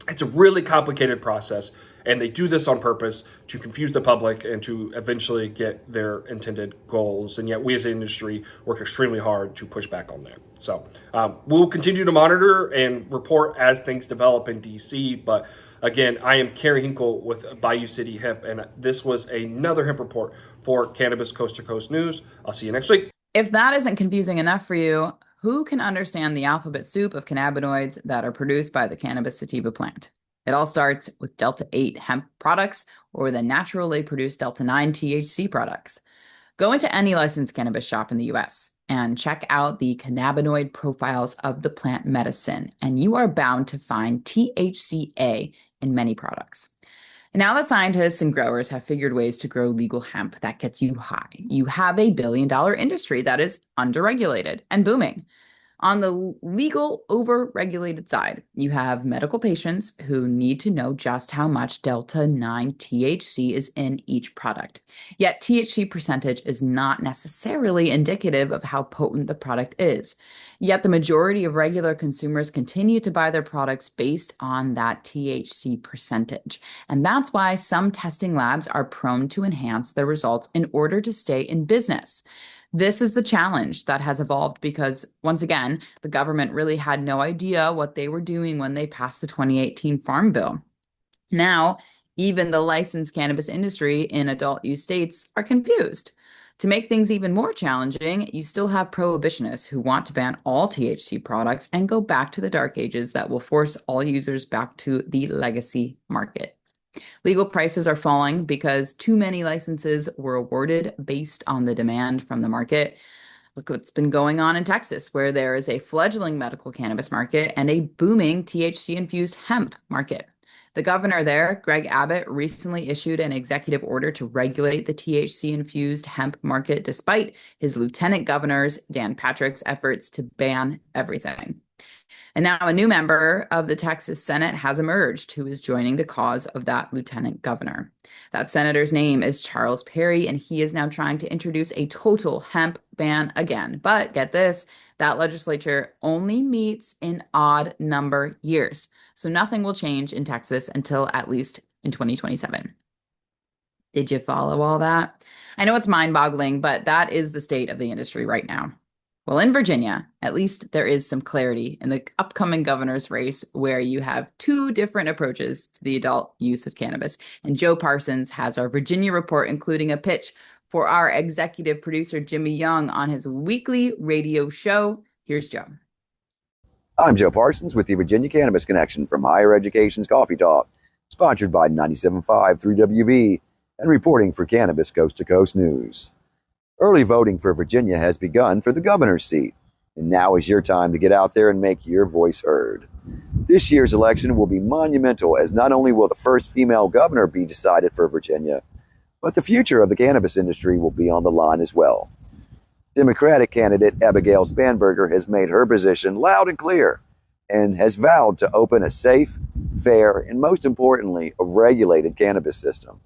it's a really complicated process, and they do this on purpose to confuse the public and to eventually get their intended goals. And yet we as an industry work extremely hard to push back on that. So we'll continue to monitor and report as things develop in DC. But again, I am Kerry Hinkle with Bayou City Hemp, and this was another hemp report for Cannabis Coast to Coast News. I'll see you next week. If that isn't confusing enough for you, who can understand the alphabet soup of cannabinoids that are produced by the cannabis sativa plant? It all starts with Delta 8 hemp products or the naturally produced Delta 9 THC products. Go into any licensed cannabis shop in the US and check out the cannabinoid profiles of the plant medicine, and you are bound to find THCA in many products. And now that scientists and growers have figured ways to grow legal hemp that gets you high, you have a billion-dollar industry that is underregulated and booming. On the legal overregulated side, you have medical patients who need to know just how much Delta 9 THC is in each product. Yet THC percentage is not necessarily indicative of how potent the product is. Yet the majority of regular consumers continue to buy their products based on that THC percentage. And that's why some testing labs are prone to enhance their results in order to stay in business. This is the challenge that has evolved because, once again, the government really had no idea what they were doing when they passed the 2018 Farm Bill. Now, even the licensed cannabis industry in adult use states are confused. To make things even more challenging, you still have prohibitionists who want to ban all THC products and go back to the dark ages that will force all users back to the legacy market. Legal prices are falling because too many licenses were awarded based on the demand from the market. Look what's been going on in Texas, where there is a fledgling medical cannabis market and a booming THC-infused hemp market. The governor there, Greg Abbott, recently issued an executive order to regulate the THC-infused hemp market, despite his lieutenant governor's, Dan Patrick's, efforts to ban everything. And now a new member of the Texas Senate has emerged who is joining the cause of that lieutenant governor. That senator's name is Charles Perry, and he is now trying to introduce a total hemp ban again. But get this, that legislature only meets in odd number years. So nothing will change in Texas until at least in 2027. Did you follow all that? I know it's mind-boggling, but that is the state of the industry right now. Well, in Virginia, at least there is some clarity in the upcoming governor's race where you have two different approaches to the adult use of cannabis. And Joe Parsons has our Virginia report, including a pitch for our executive producer, Jimmy Young, on his weekly radio show. Here's Joe. I'm Joe Parsons with the Virginia Cannabis Connection from Higher Education's Coffee Talk, sponsored by 97.5 3WV and reporting for Cannabis Coast to Coast News. Early voting for Virginia has begun for the governor's seat, and now is your time to get out there and make your voice heard. This year's election will be monumental, as not only will the first female governor be decided for Virginia, but the future of the cannabis industry will be on the line as well. Democratic candidate Abigail Spanberger has made her position loud and clear and has vowed to open a safe, fair, and most importantly, a regulated cannabis system,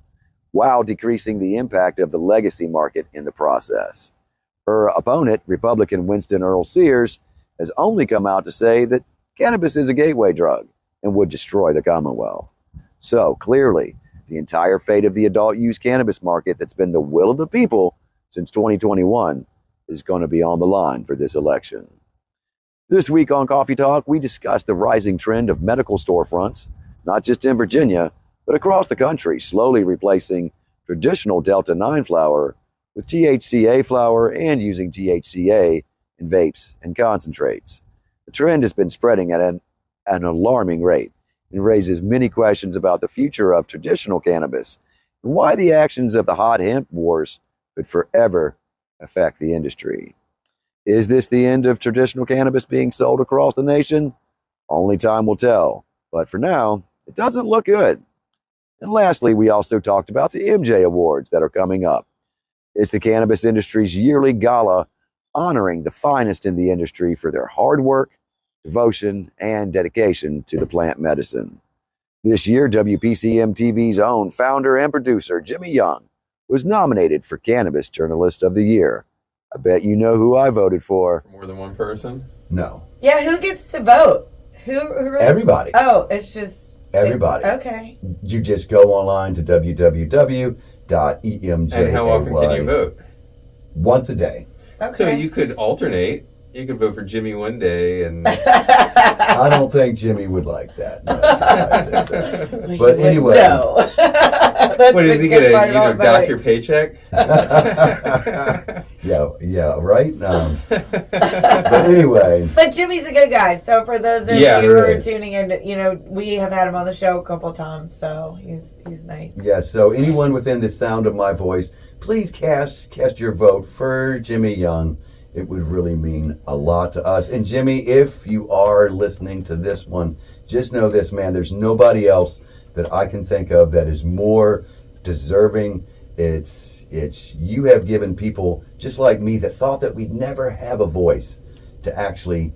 while decreasing the impact of the legacy market in the process. Her opponent, Republican Winston Earl Sears, has only come out to say that cannabis is a gateway drug and would destroy the Commonwealth. So clearly, the entire fate of the adult use cannabis market that's been the will of the people since 2021 is going to be on the line for this election. This week on Coffee Talk, we discuss the rising trend of medical storefronts, not just in Virginia, but across the country, slowly replacing traditional Delta 9 flower with THCA flower and using THCA in vapes and concentrates. The trend has been spreading at an alarming rate and raises many questions about the future of traditional cannabis and why the actions of the hot hemp wars could forever affect the industry. Is this the end of traditional cannabis being sold across the nation? Only time will tell. But for now, it doesn't look good. And lastly, we also talked about the MJ Awards that are coming up. It's the cannabis industry's yearly gala honoring the finest in the industry for their hard work, devotion, and dedication to the plant medicine. This year, WPCM TV's own founder and producer, Jimmy Young, was nominated for Cannabis Journalist of the Year. I bet you know who I voted for. More than one person? No. Yeah, who gets to vote? Who Everybody. Oh, it's just everybody. Okay. You just go online to www.emjay. And how often can you vote? Once a day. Okay. So you could alternate. You could vote for Jimmy one day and... I don't think Jimmy would like that. No, but anyway. No. What, is he going to either dock your paycheck? yeah, right? But anyway. But Jimmy's a good guy. So for those of you who are tuning in, we have had him on the show a couple times. So he's nice. Yeah, so anyone within the sound of my voice, please cast your vote for Jimmy Young. It would really mean a lot to us. And Jimmy, if you are listening to this one, just know this, man, there's nobody else that I can think of that is more deserving. It's you have given people just like me that thought that we'd never have a voice to actually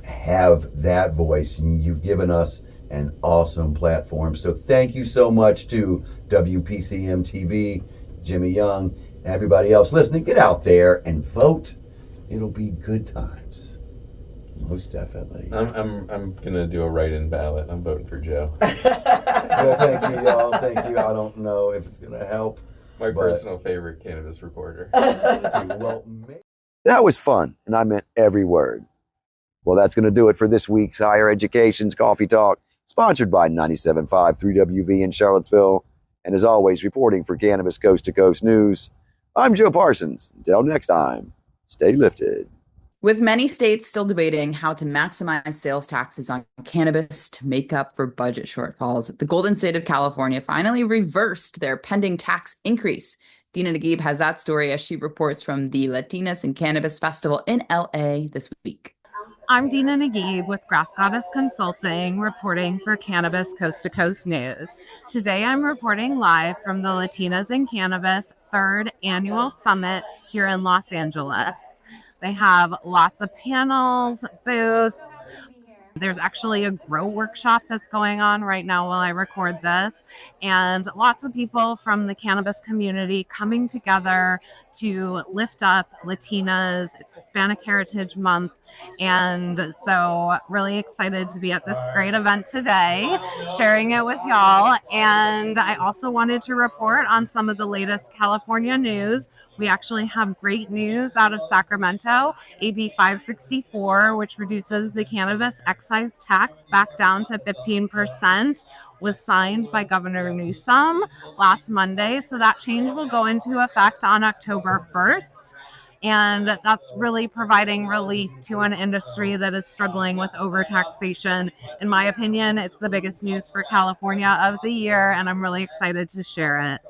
have that voice. And you've given us an awesome platform. So thank you so much to WPCM TV, Jimmy Young, everybody else listening. Get out there and vote. It'll be good times. Most definitely. I'm gonna do a write-in ballot. I'm voting for Joe. Well, thank you, y'all. Thank you. I don't know if it's gonna help. My personal favorite cannabis reporter. Well, that was fun, and I meant every word. Well, that's going to do it for this week's Higher Education's Coffee Talk, sponsored by 97.5 3WV in Charlottesville. And as always, reporting for Cannabis Coast to Coast News, I'm Joe Parsons. Until next time, stay lifted. With many states still debating how to maximize sales taxes on cannabis to make up for budget shortfalls, the Golden State of California finally reversed their pending tax increase. Dina Nagib has that story as she reports from the Latinos and Cannabis Festival in LA this week. I'm Dina Nagib with Grass Goddess Consulting, reporting for Cannabis Coast to Coast News. Today I'm reporting live from the Latinos in Cannabis 3rd Annual Summit here in Los Angeles. They have lots of panels, booths. There's actually a grow workshop that's going on right now while I record this, and lots of people from the cannabis community coming together to lift up Latinas. It's Hispanic Heritage Month, and so really excited to be at this great event today, sharing it with y'all. And I also wanted to report on some of the latest California news. We actually have great news out of Sacramento. AB 564, which reduces the cannabis excise tax back down to 15%, was signed by Governor Newsom last Monday. So that change will go into effect on October 1st. And that's really providing relief to an industry that is struggling with overtaxation. In my opinion, it's the biggest news for California of the year, and I'm really excited to share it.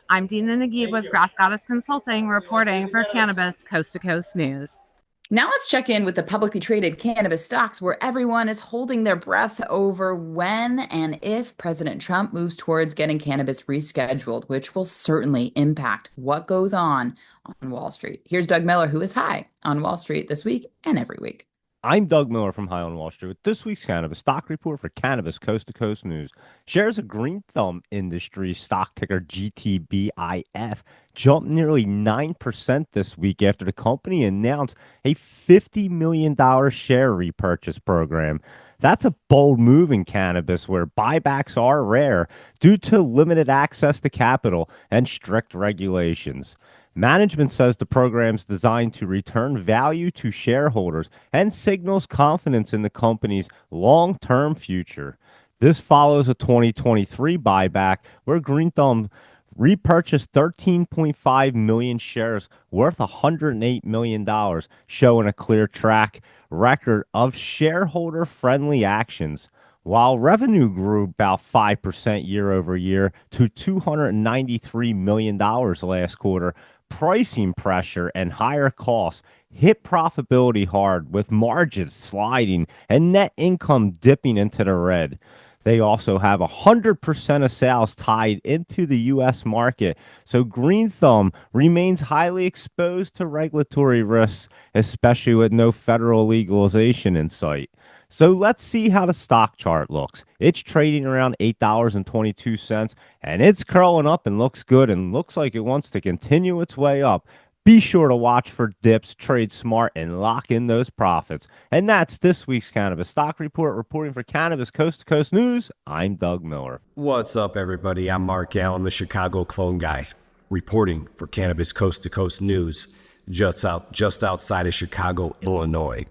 I'm Dina Nagib with Grass Goddess Consulting, reporting for Cannabis Coast to Coast News. Now let's check in with the publicly traded cannabis stocks, where everyone is holding their breath over when and if President Trump moves towards getting cannabis rescheduled, which will certainly impact what goes on Wall Street. Here's Doug Miller, who is high on Wall Street this week and every week. I'm Doug Miller from High on Wall Street with this week's Cannabis Stock Report for Cannabis Coast to Coast News. Shares of Green Thumb Industries, stock ticker GTBIF, jumped nearly 9% this week after the company announced a $50 million share repurchase program. That's a bold move in cannabis, where buybacks are rare due to limited access to capital and strict regulations. Management says the program's designed to return value to shareholders and signals confidence in the company's long-term future. This follows a 2023 buyback where Green Thumb repurchased 13.5 million shares worth $108 million, showing a clear track record of shareholder-friendly actions. While revenue grew about 5% year over year to $293 million last quarter, pricing pressure and higher costs hit profitability hard, with margins sliding and net income dipping into the red. They also have 100% of sales tied into the U.S. market, so Green Thumb remains highly exposed to regulatory risks, especially with no federal legalization in sight. So let's see how the stock chart looks. It's trading around $8.22, and it's curling up and looks good and looks like it wants to continue its way up. Be sure to watch for dips, trade smart, and lock in those profits. And that's this week's Cannabis Stock Report. Reporting for Cannabis Coast to Coast News, I'm Doug Miller. What's up, everybody? I'm Mark Allen, the Chicago clone guy, reporting for Cannabis Coast to Coast News, just outside of Chicago, Illinois.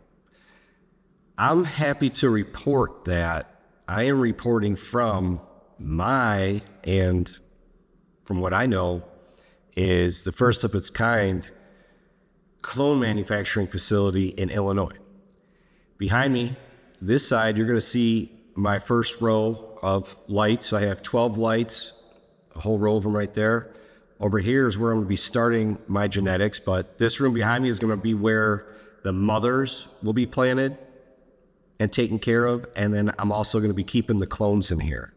I'm happy to report that I am reporting from and from what I know, is the first of its kind clone manufacturing facility in Illinois. Behind me, this side, you're going to see my first row of lights. I have 12 lights, a whole row of them right there. Over here is where I'm going to be starting my genetics, but this room behind me is going to be where the mothers will be planted and taken care of, and then I'm also going to be keeping the clones in here.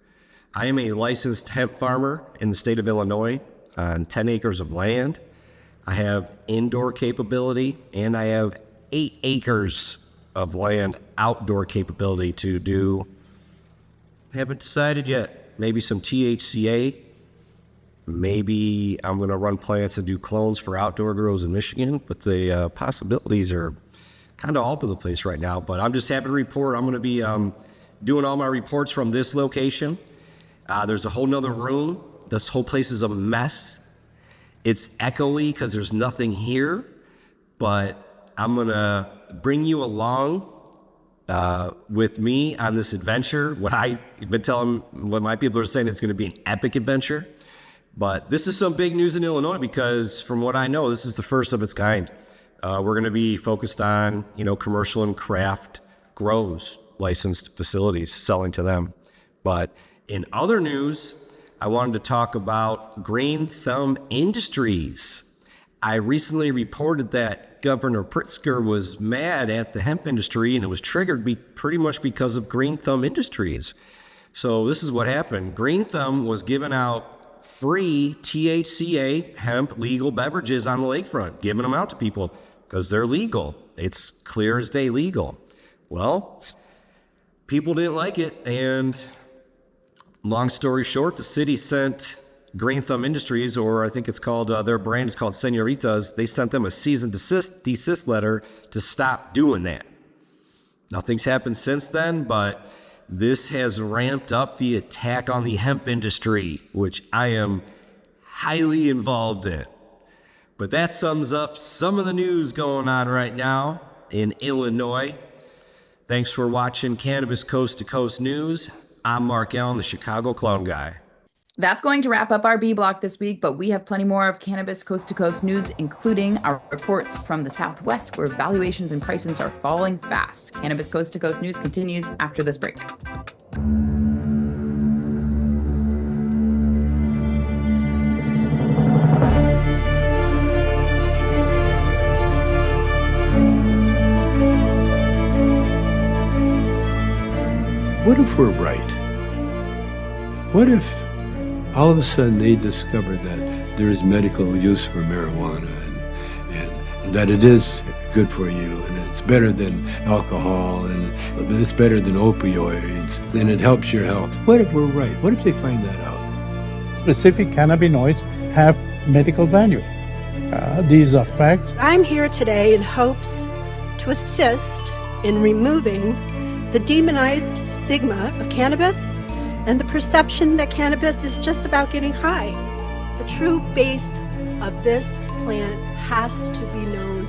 I am a licensed hemp farmer in the state of Illinois on 10 acres of land. I have indoor capability, and I have 8 acres of land outdoor capability to do, haven't decided yet, maybe some THCA. Maybe I'm going to run plants and do clones for outdoor grows in Michigan, but the possibilities are kind of all over the place right now. But I'm just happy to report I'm going to be doing all my reports from this location. There's a whole nother room. This whole place is a mess. It's echoey because there's nothing here, but I'm going to bring you along with me on this adventure. What my people are saying, it's going to be an epic adventure. But this is some big news in Illinois because from what I know, this is the first of its kind. We're going to be focused on, commercial and craft grows, licensed facilities, selling to them. But in other news, I wanted to talk about Green Thumb Industries. I recently reported that Governor Pritzker was mad at the hemp industry, and it was triggered pretty much because of Green Thumb Industries. So this is what happened. Green Thumb was giving out free THCA hemp legal beverages on the lakefront, giving them out to people because they're legal. It's clear as day legal. Well, people didn't like it, and long story short, the city sent Green Thumb Industries, or I think it's called, their brand is called Señoritas. They sent them a cease and desist letter to stop doing that. Nothing's happened since then, but this has ramped up the attack on the hemp industry, which I am highly involved in. But that sums up some of the news going on right now in Illinois. Thanks for watching Cannabis Coast to Coast News. I'm Mark Allen, the Chicago Clone Guy. That's going to wrap up our B block this week, but we have plenty more of Cannabis Coast to Coast news, including our reports from the Southwest, where valuations and prices are falling fast. Cannabis Coast to Coast news continues after this break. What if we're right? What if all of a sudden they discovered that there is medical use for marijuana and that it is good for you and it's better than alcohol and it's better than opioids and it helps your health? What if we're right? What if they find that out? Specific cannabinoids have medical value. These are facts. I'm here today in hopes to assist in removing the demonized stigma of cannabis and the perception that cannabis is just about getting high. The true base of this plant has to be known.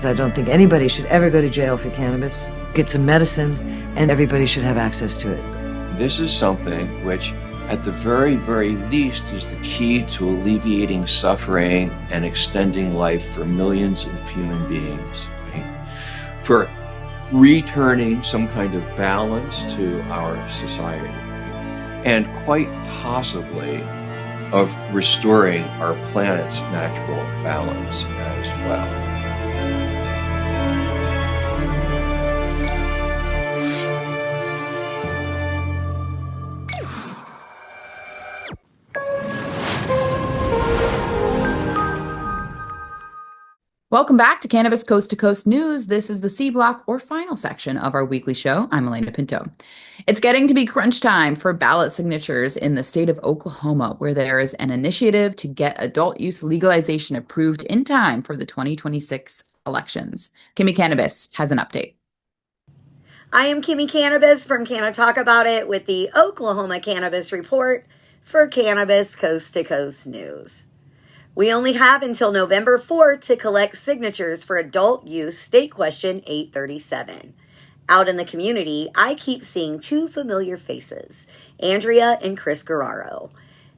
I don't think anybody should ever go to jail for cannabis. Get some medicine, and everybody should have access to it. This is something which at the very, very least, is the key to alleviating suffering and extending life for millions of human beings, right? For returning some kind of balance to our society, and quite possibly of restoring our planet's natural balance as well. Welcome back to Cannabis Coast to Coast News. This is the C block or final section of our weekly show. I'm Elena Pinto. It's getting to be crunch time for ballot signatures in the state of Oklahoma, where there is an initiative to get adult use legalization approved in time for the 2026 elections. Kimmie Cannabis has an update. I am Kimmie Cannabis from Can I Talk About It with the Oklahoma Cannabis Report for Cannabis Coast to Coast News. We only have until November 4th to collect signatures for adult use state question 837. Out in the community, I keep seeing two familiar faces, Andrea and Chris Guerrero,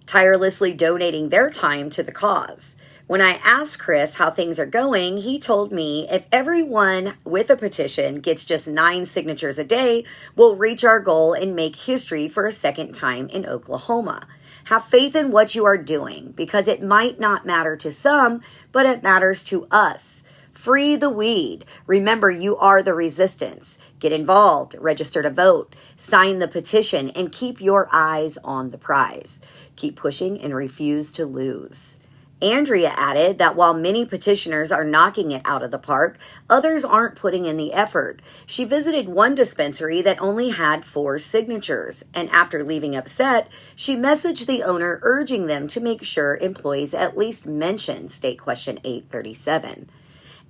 tirelessly donating their time to the cause. When I asked Chris how things are going, he told me if everyone with a petition gets just 9 signatures a day, we'll reach our goal and make history for a second time in Oklahoma. Have faith in what you are doing, because it might not matter to some, but it matters to us. Free the weed. Remember, you are the resistance. Get involved, register to vote, sign the petition, and keep your eyes on the prize. Keep pushing and refuse to lose. Andrea added that while many petitioners are knocking it out of the park, others aren't putting in the effort. She visited one dispensary that only had 4 signatures, and after leaving upset, she messaged the owner urging them to make sure employees at least mention State Question 837.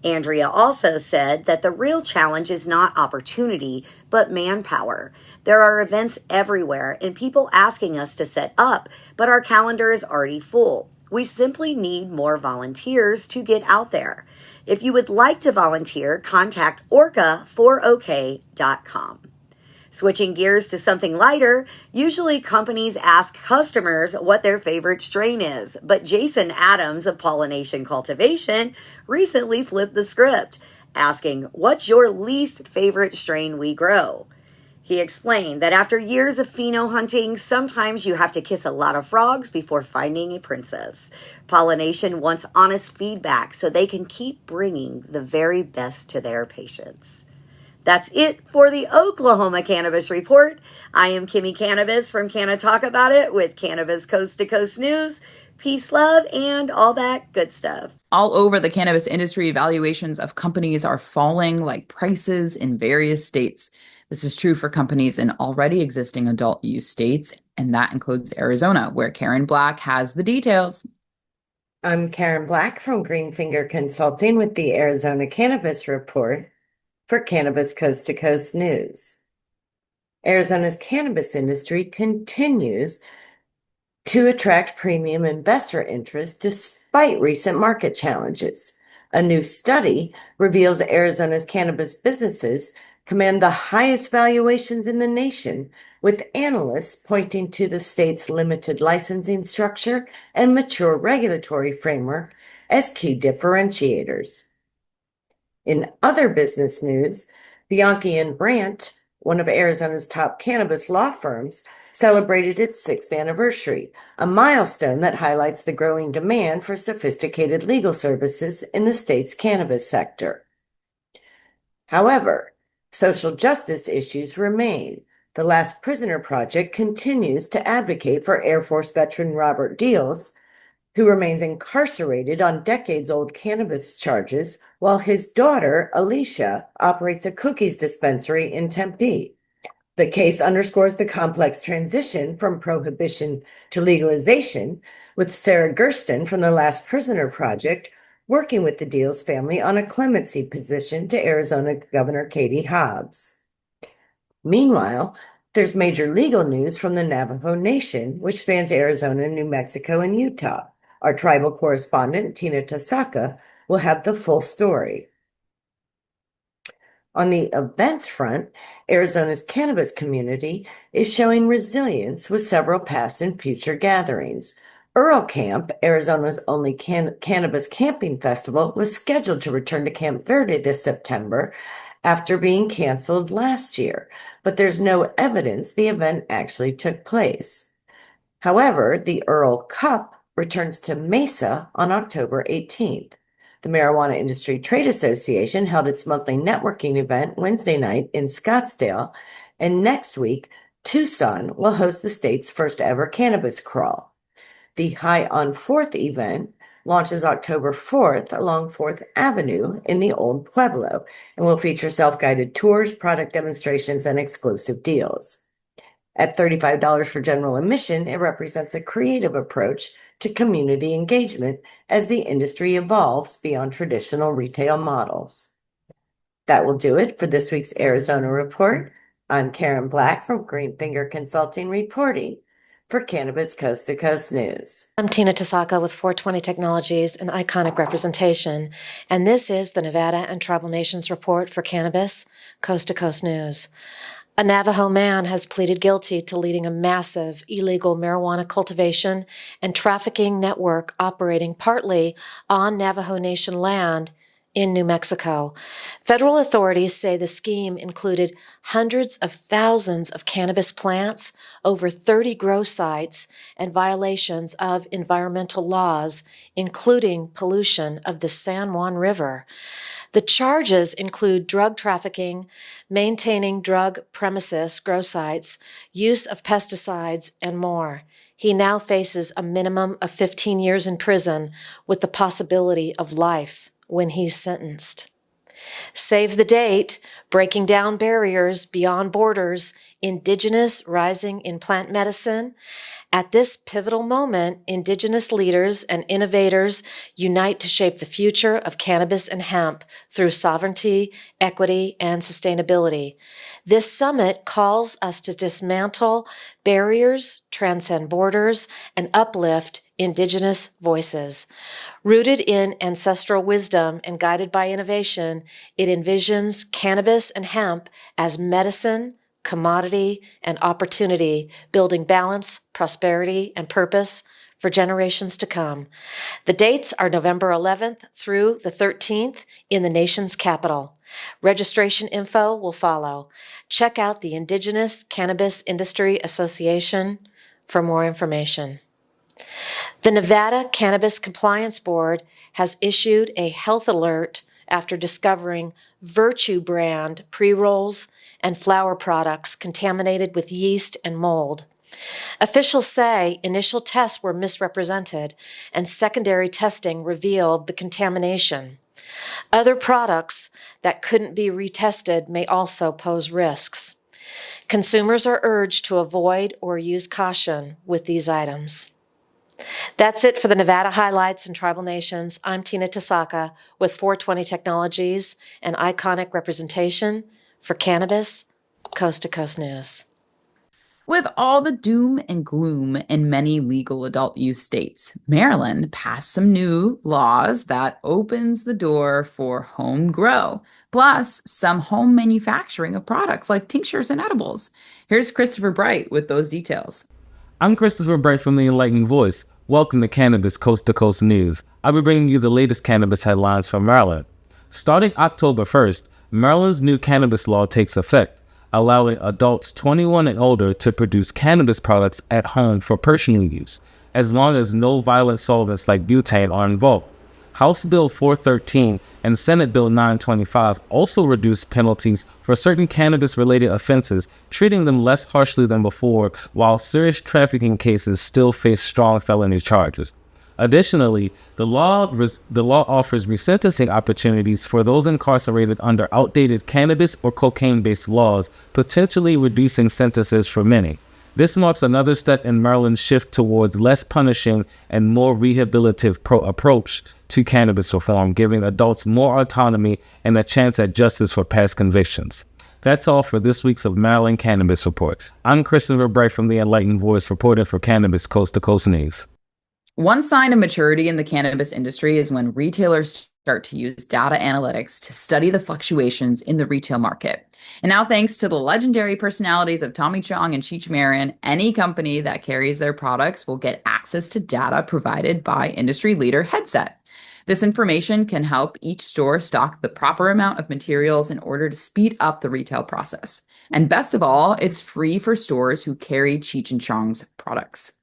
Andrea also said that the real challenge is not opportunity, but manpower. There are events everywhere and people asking us to set up, but our calendar is already full. We simply need more volunteers to get out there. If you would like to volunteer, contact orca4ok.com. Switching gears to something lighter, usually companies ask customers what their favorite strain is, but Jason Adams of Pollination Cultivation recently flipped the script, asking, "What's your least favorite strain we grow?" He explained that after years of pheno hunting, sometimes you have to kiss a lot of frogs before finding a princess. Pollination wants honest feedback so they can keep bringing the very best to their patients. That's it for the Oklahoma Cannabis Report. I am Kimmie Cannabis from Can I Talk About It with Cannabis Coast to Coast News. Peace, love, and all that good stuff. All over the cannabis industry, valuations of companies are falling like prices in various states. This is true for companies in already existing adult use states, and that includes Arizona, where Karen Black has the details. I'm Karen Black from Greenfinger Consulting with the Arizona Cannabis Report for Cannabis Coast to Coast News. Arizona's cannabis industry continues to attract premium investor interest despite recent market challenges. A new study reveals Arizona's cannabis businesses command the highest valuations in the nation, with analysts pointing to the state's limited licensing structure and mature regulatory framework as key differentiators. In other business news, Bianchi and Brandt, one of Arizona's top cannabis law firms, celebrated its 6th anniversary, a milestone that highlights the growing demand for sophisticated legal services in the state's cannabis sector. However, social justice issues remain. The Last Prisoner Project continues to advocate for Air Force veteran Robert Deals, who remains incarcerated on decades-old cannabis charges, while his daughter, Alicia, operates a cookies dispensary in Tempe. The case underscores the complex transition from prohibition to legalization, with Sarah Gersten from the Last Prisoner Project working with the Deals family on a clemency petition to Arizona Governor Katie Hobbs. Meanwhile, there's major legal news from the Navajo Nation, which spans Arizona, New Mexico, and Utah. Our tribal correspondent, Tina Tasaka, will have the full story. On the events front, Arizona's cannabis community is showing resilience with several past and future gatherings. Earl Camp, Arizona's only cannabis camping festival, was scheduled to return to Camp Verde this September after being canceled last year, but there's no evidence the event actually took place. However, the Earl Cup returns to Mesa on October 18th. The Marijuana Industry Trade Association held its monthly networking event Wednesday night in Scottsdale, and next week, Tucson will host the state's first ever cannabis crawl. The High on 4th event launches October 4th along 4th Avenue in the Old Pueblo and will feature self-guided tours, product demonstrations, and exclusive deals. At $35 for general admission, it represents a creative approach to community engagement as the industry evolves beyond traditional retail models. That will do it for this week's Arizona Report. I'm Karen Black from Greenfinger Consulting reporting for Cannabis Coast to Coast News. I'm Tina Tasaka with 420 Technologies and Iconic Representation, and this is the Nevada and Tribal Nations Report for Cannabis Coast to Coast News. A Navajo man has pleaded guilty to leading a massive illegal marijuana cultivation and trafficking network operating partly on Navajo Nation land in New Mexico. Federal authorities say the scheme included hundreds of thousands of cannabis plants, over 30 grow sites, and violations of environmental laws, including pollution of the San Juan River. The charges include drug trafficking, maintaining drug premises, grow sites, use of pesticides, and more. He now faces a minimum of 15 years in prison with the possibility of life when he's sentenced. Save the date, breaking down barriers beyond borders, Indigenous rising in plant medicine. At this pivotal moment, Indigenous leaders and innovators unite to shape the future of cannabis and hemp through sovereignty, equity, and sustainability. This summit calls us to dismantle barriers, transcend borders, and uplift Indigenous voices. Rooted in ancestral wisdom and guided by innovation, it envisions cannabis and hemp as medicine, commodity, and opportunity, building balance, prosperity, and purpose for generations to come. The dates are November 11th through the 13th in the nation's capital. Registration info will follow. Check out the Indigenous Cannabis Industry Association for more information. The Nevada Cannabis Compliance Board has issued a health alert after discovering Virtue brand pre-rolls and flower products contaminated with yeast and mold. Officials say initial tests were misrepresented and secondary testing revealed the contamination. Other products that couldn't be retested may also pose risks. Consumers are urged to avoid or use caution with these items. That's it for the Nevada highlights and tribal nations. I'm Tina Tasaka with 420 Technologies and Iconic Representation for Cannabis Coast to Coast News. With all the doom and gloom in many legal adult use states, Maryland passed some new laws that opens the door for home grow, plus some home manufacturing of products like tinctures and edibles. Here's Christopher Bright with those details. I'm Christopher Bright from the Enlightened Voice. Welcome to Cannabis Coast to Coast News. I'll be bringing you the latest cannabis headlines from Maryland. Starting October 1st, Maryland's new cannabis law takes effect, allowing adults 21 and older to produce cannabis products at home for personal use, as long as no violent solvents like butane are involved. House Bill 413 and Senate Bill 925 also reduced penalties for certain cannabis-related offenses, treating them less harshly than before, while serious trafficking cases still face strong felony charges. Additionally, the law offers resentencing opportunities for those incarcerated under outdated cannabis or cocaine-based laws, potentially reducing sentences for many. This marks another step in Maryland's shift towards less punishing and more rehabilitative approach to cannabis reform, giving adults more autonomy and a chance at justice for past convictions. That's all for this week's of Maryland Cannabis Report. I'm Christopher Bright from the Enlightened Voice, reporting for Cannabis Coast to Coast News. One sign of maturity in the cannabis industry is when retailers start to use data analytics to study the fluctuations in the retail market. And now, thanks to the legendary personalities of Tommy Chong and Cheech Marin, any company that carries their products will get access to data provided by industry leader Headset. This information can help each store stock the proper amount of materials in order to speed up the retail process. And best of all, it's free for stores who carry Cheech and Chong's products.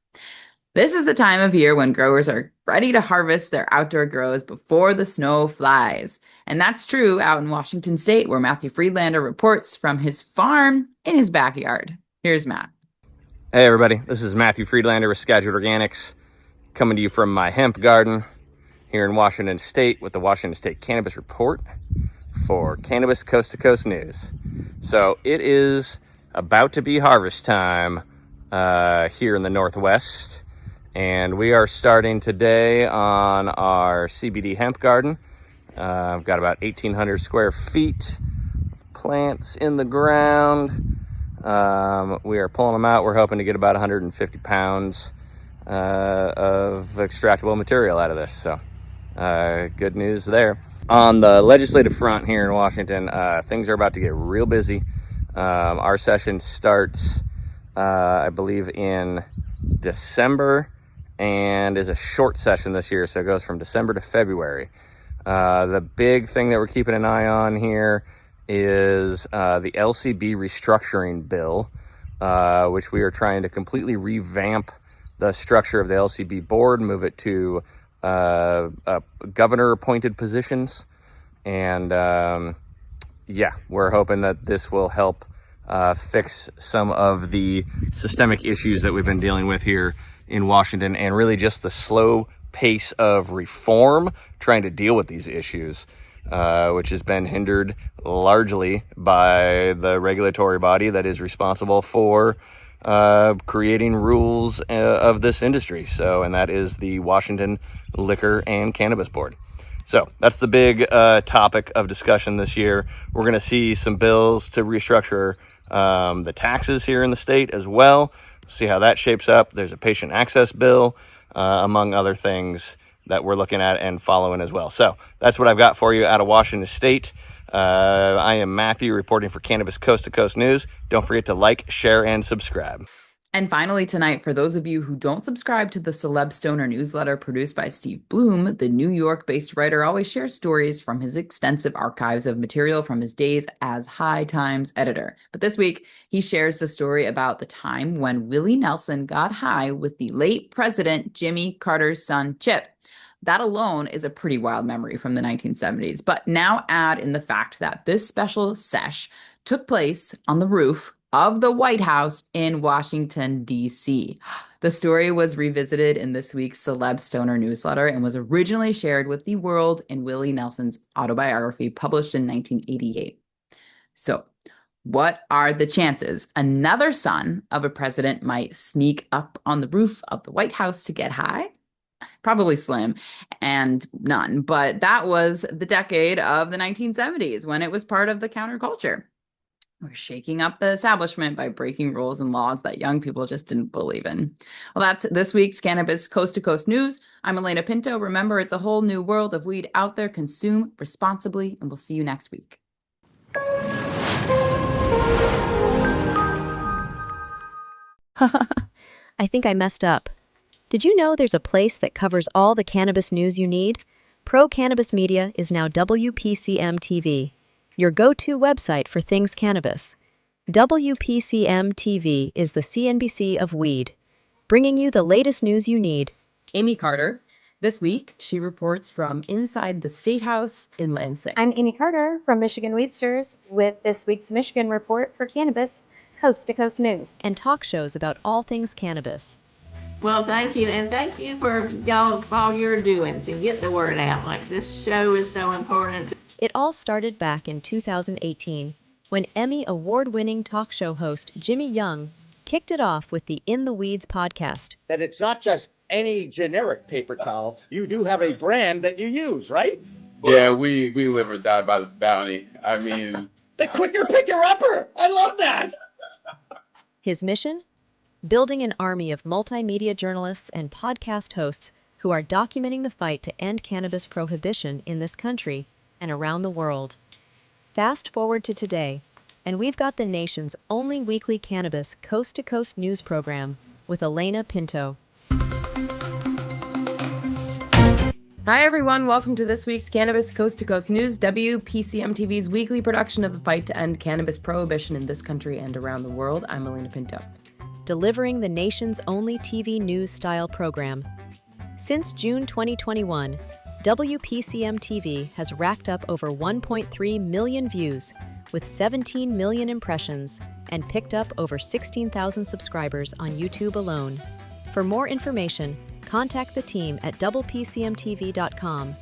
This is the time of year when growers are ready to harvest their outdoor grows before the snow flies. And that's true out in Washington State, where Matthew Friedlander reports from his farm in his backyard. Here's Matt. Hey everybody, this is Matthew Friedlander with Reschedule Organics, coming to you from my hemp garden here in Washington State with the Washington State Cannabis Report for Cannabis Coast to Coast News. So it is about to be harvest time here in the Northwest. And we are starting today on our CBD hemp garden. I've got about 1,800 square feet of plants in the ground. We are pulling them out. We're hoping to get about 150 pounds of extractable material out of this. So good news there. On the legislative front here in Washington, things are about to get real busy. Our session starts, I believe, in December, and is a short session this year, so it goes from December to February. The big thing that we're keeping an eye on here is the LCB restructuring bill, which we are trying to completely revamp the structure of the LCB board, move it to governor-appointed positions. And yeah, we're hoping that this will help fix some of the systemic issues that we've been dealing with here in Washington, and really just the slow pace of reform trying to deal with these issues, which has been hindered largely by the regulatory body that is responsible for creating rules of this industry. So, and that is the Washington Liquor and Cannabis Board. So that's the big topic of discussion this year. We're going to see some bills to restructure the taxes here in the state as well. See how that shapes up. There's a patient access bill, among other things that we're looking at and following as well. So that's what I've got for you out of Washington State. I am Matthew, reporting for Cannabis Coast to Coast News. Don't forget to like, share, and subscribe. And finally tonight, for those of you who don't subscribe to the Celeb Stoner newsletter produced by Steve Bloom, the New York-based writer always shares stories from his extensive archives of material from his days as High Times editor. But this week, he shares the story about the time when Willie Nelson got high with the late President Jimmy Carter's son, Chip. That alone is a pretty wild memory from the 1970s. But now add in the fact that this special sesh took place on the roof of the White House in Washington, D.C. The story was revisited in this week's Celeb Stoner newsletter and was originally shared with the world in Willie Nelson's autobiography published in 1988. So, what are the chances another son of a president might sneak up on the roof of the White House to get high? Probably slim and none, but that was the decade of the 1970s when it was part of the counterculture. We're shaking up the establishment by breaking rules and laws that young people just didn't believe in. Well, that's this week's Cannabis Coast to Coast News. I'm Elena Pinto. Remember, it's a whole new world of weed out there. Consume responsibly, and we'll see you next week. I think I messed up. Did you know there's a place that covers all the cannabis news you need? Pro Cannabis Media is now WPCM TV, your go-to website for things cannabis. WPCM TV is the CNBC of weed, bringing you the latest news you need. Amy Carter. This week, she reports from inside the State House in Lansing. I'm Amy Carter from Michigan Weedsters with this week's Michigan Report for Cannabis Coast to Coast News. And talk shows about all things cannabis. Well, thank you, and thank you for y'all all you're doing to get the word out. Like, this show is so important. It all started back in 2018 when Emmy award-winning talk show host Jimmy Young kicked it off with the In the Weeds podcast. That it's not just any generic paper towel. You do have a brand that you use, right? Yeah, we live or die by the bounty. I mean... The quicker picker-upper! I love that! His mission? Building an army of multimedia journalists and podcast hosts who are documenting the fight to end cannabis prohibition in this country and around the world. Fast forward to today, and we've got the nation's only weekly cannabis coast-to-coast news program with Elena Pinto. Hi, everyone. Welcome to this week's Cannabis Coast to Coast News, WPCM TV's weekly production of the fight to end cannabis prohibition in this country and around the world. I'm Elena Pinto. Delivering the nation's only TV news-style program. Since June 2021, WPCM TV has racked up over 1.3 million views with 17 million impressions and picked up over 16,000 subscribers on YouTube alone. For more information, contact the team at WPCMTV.com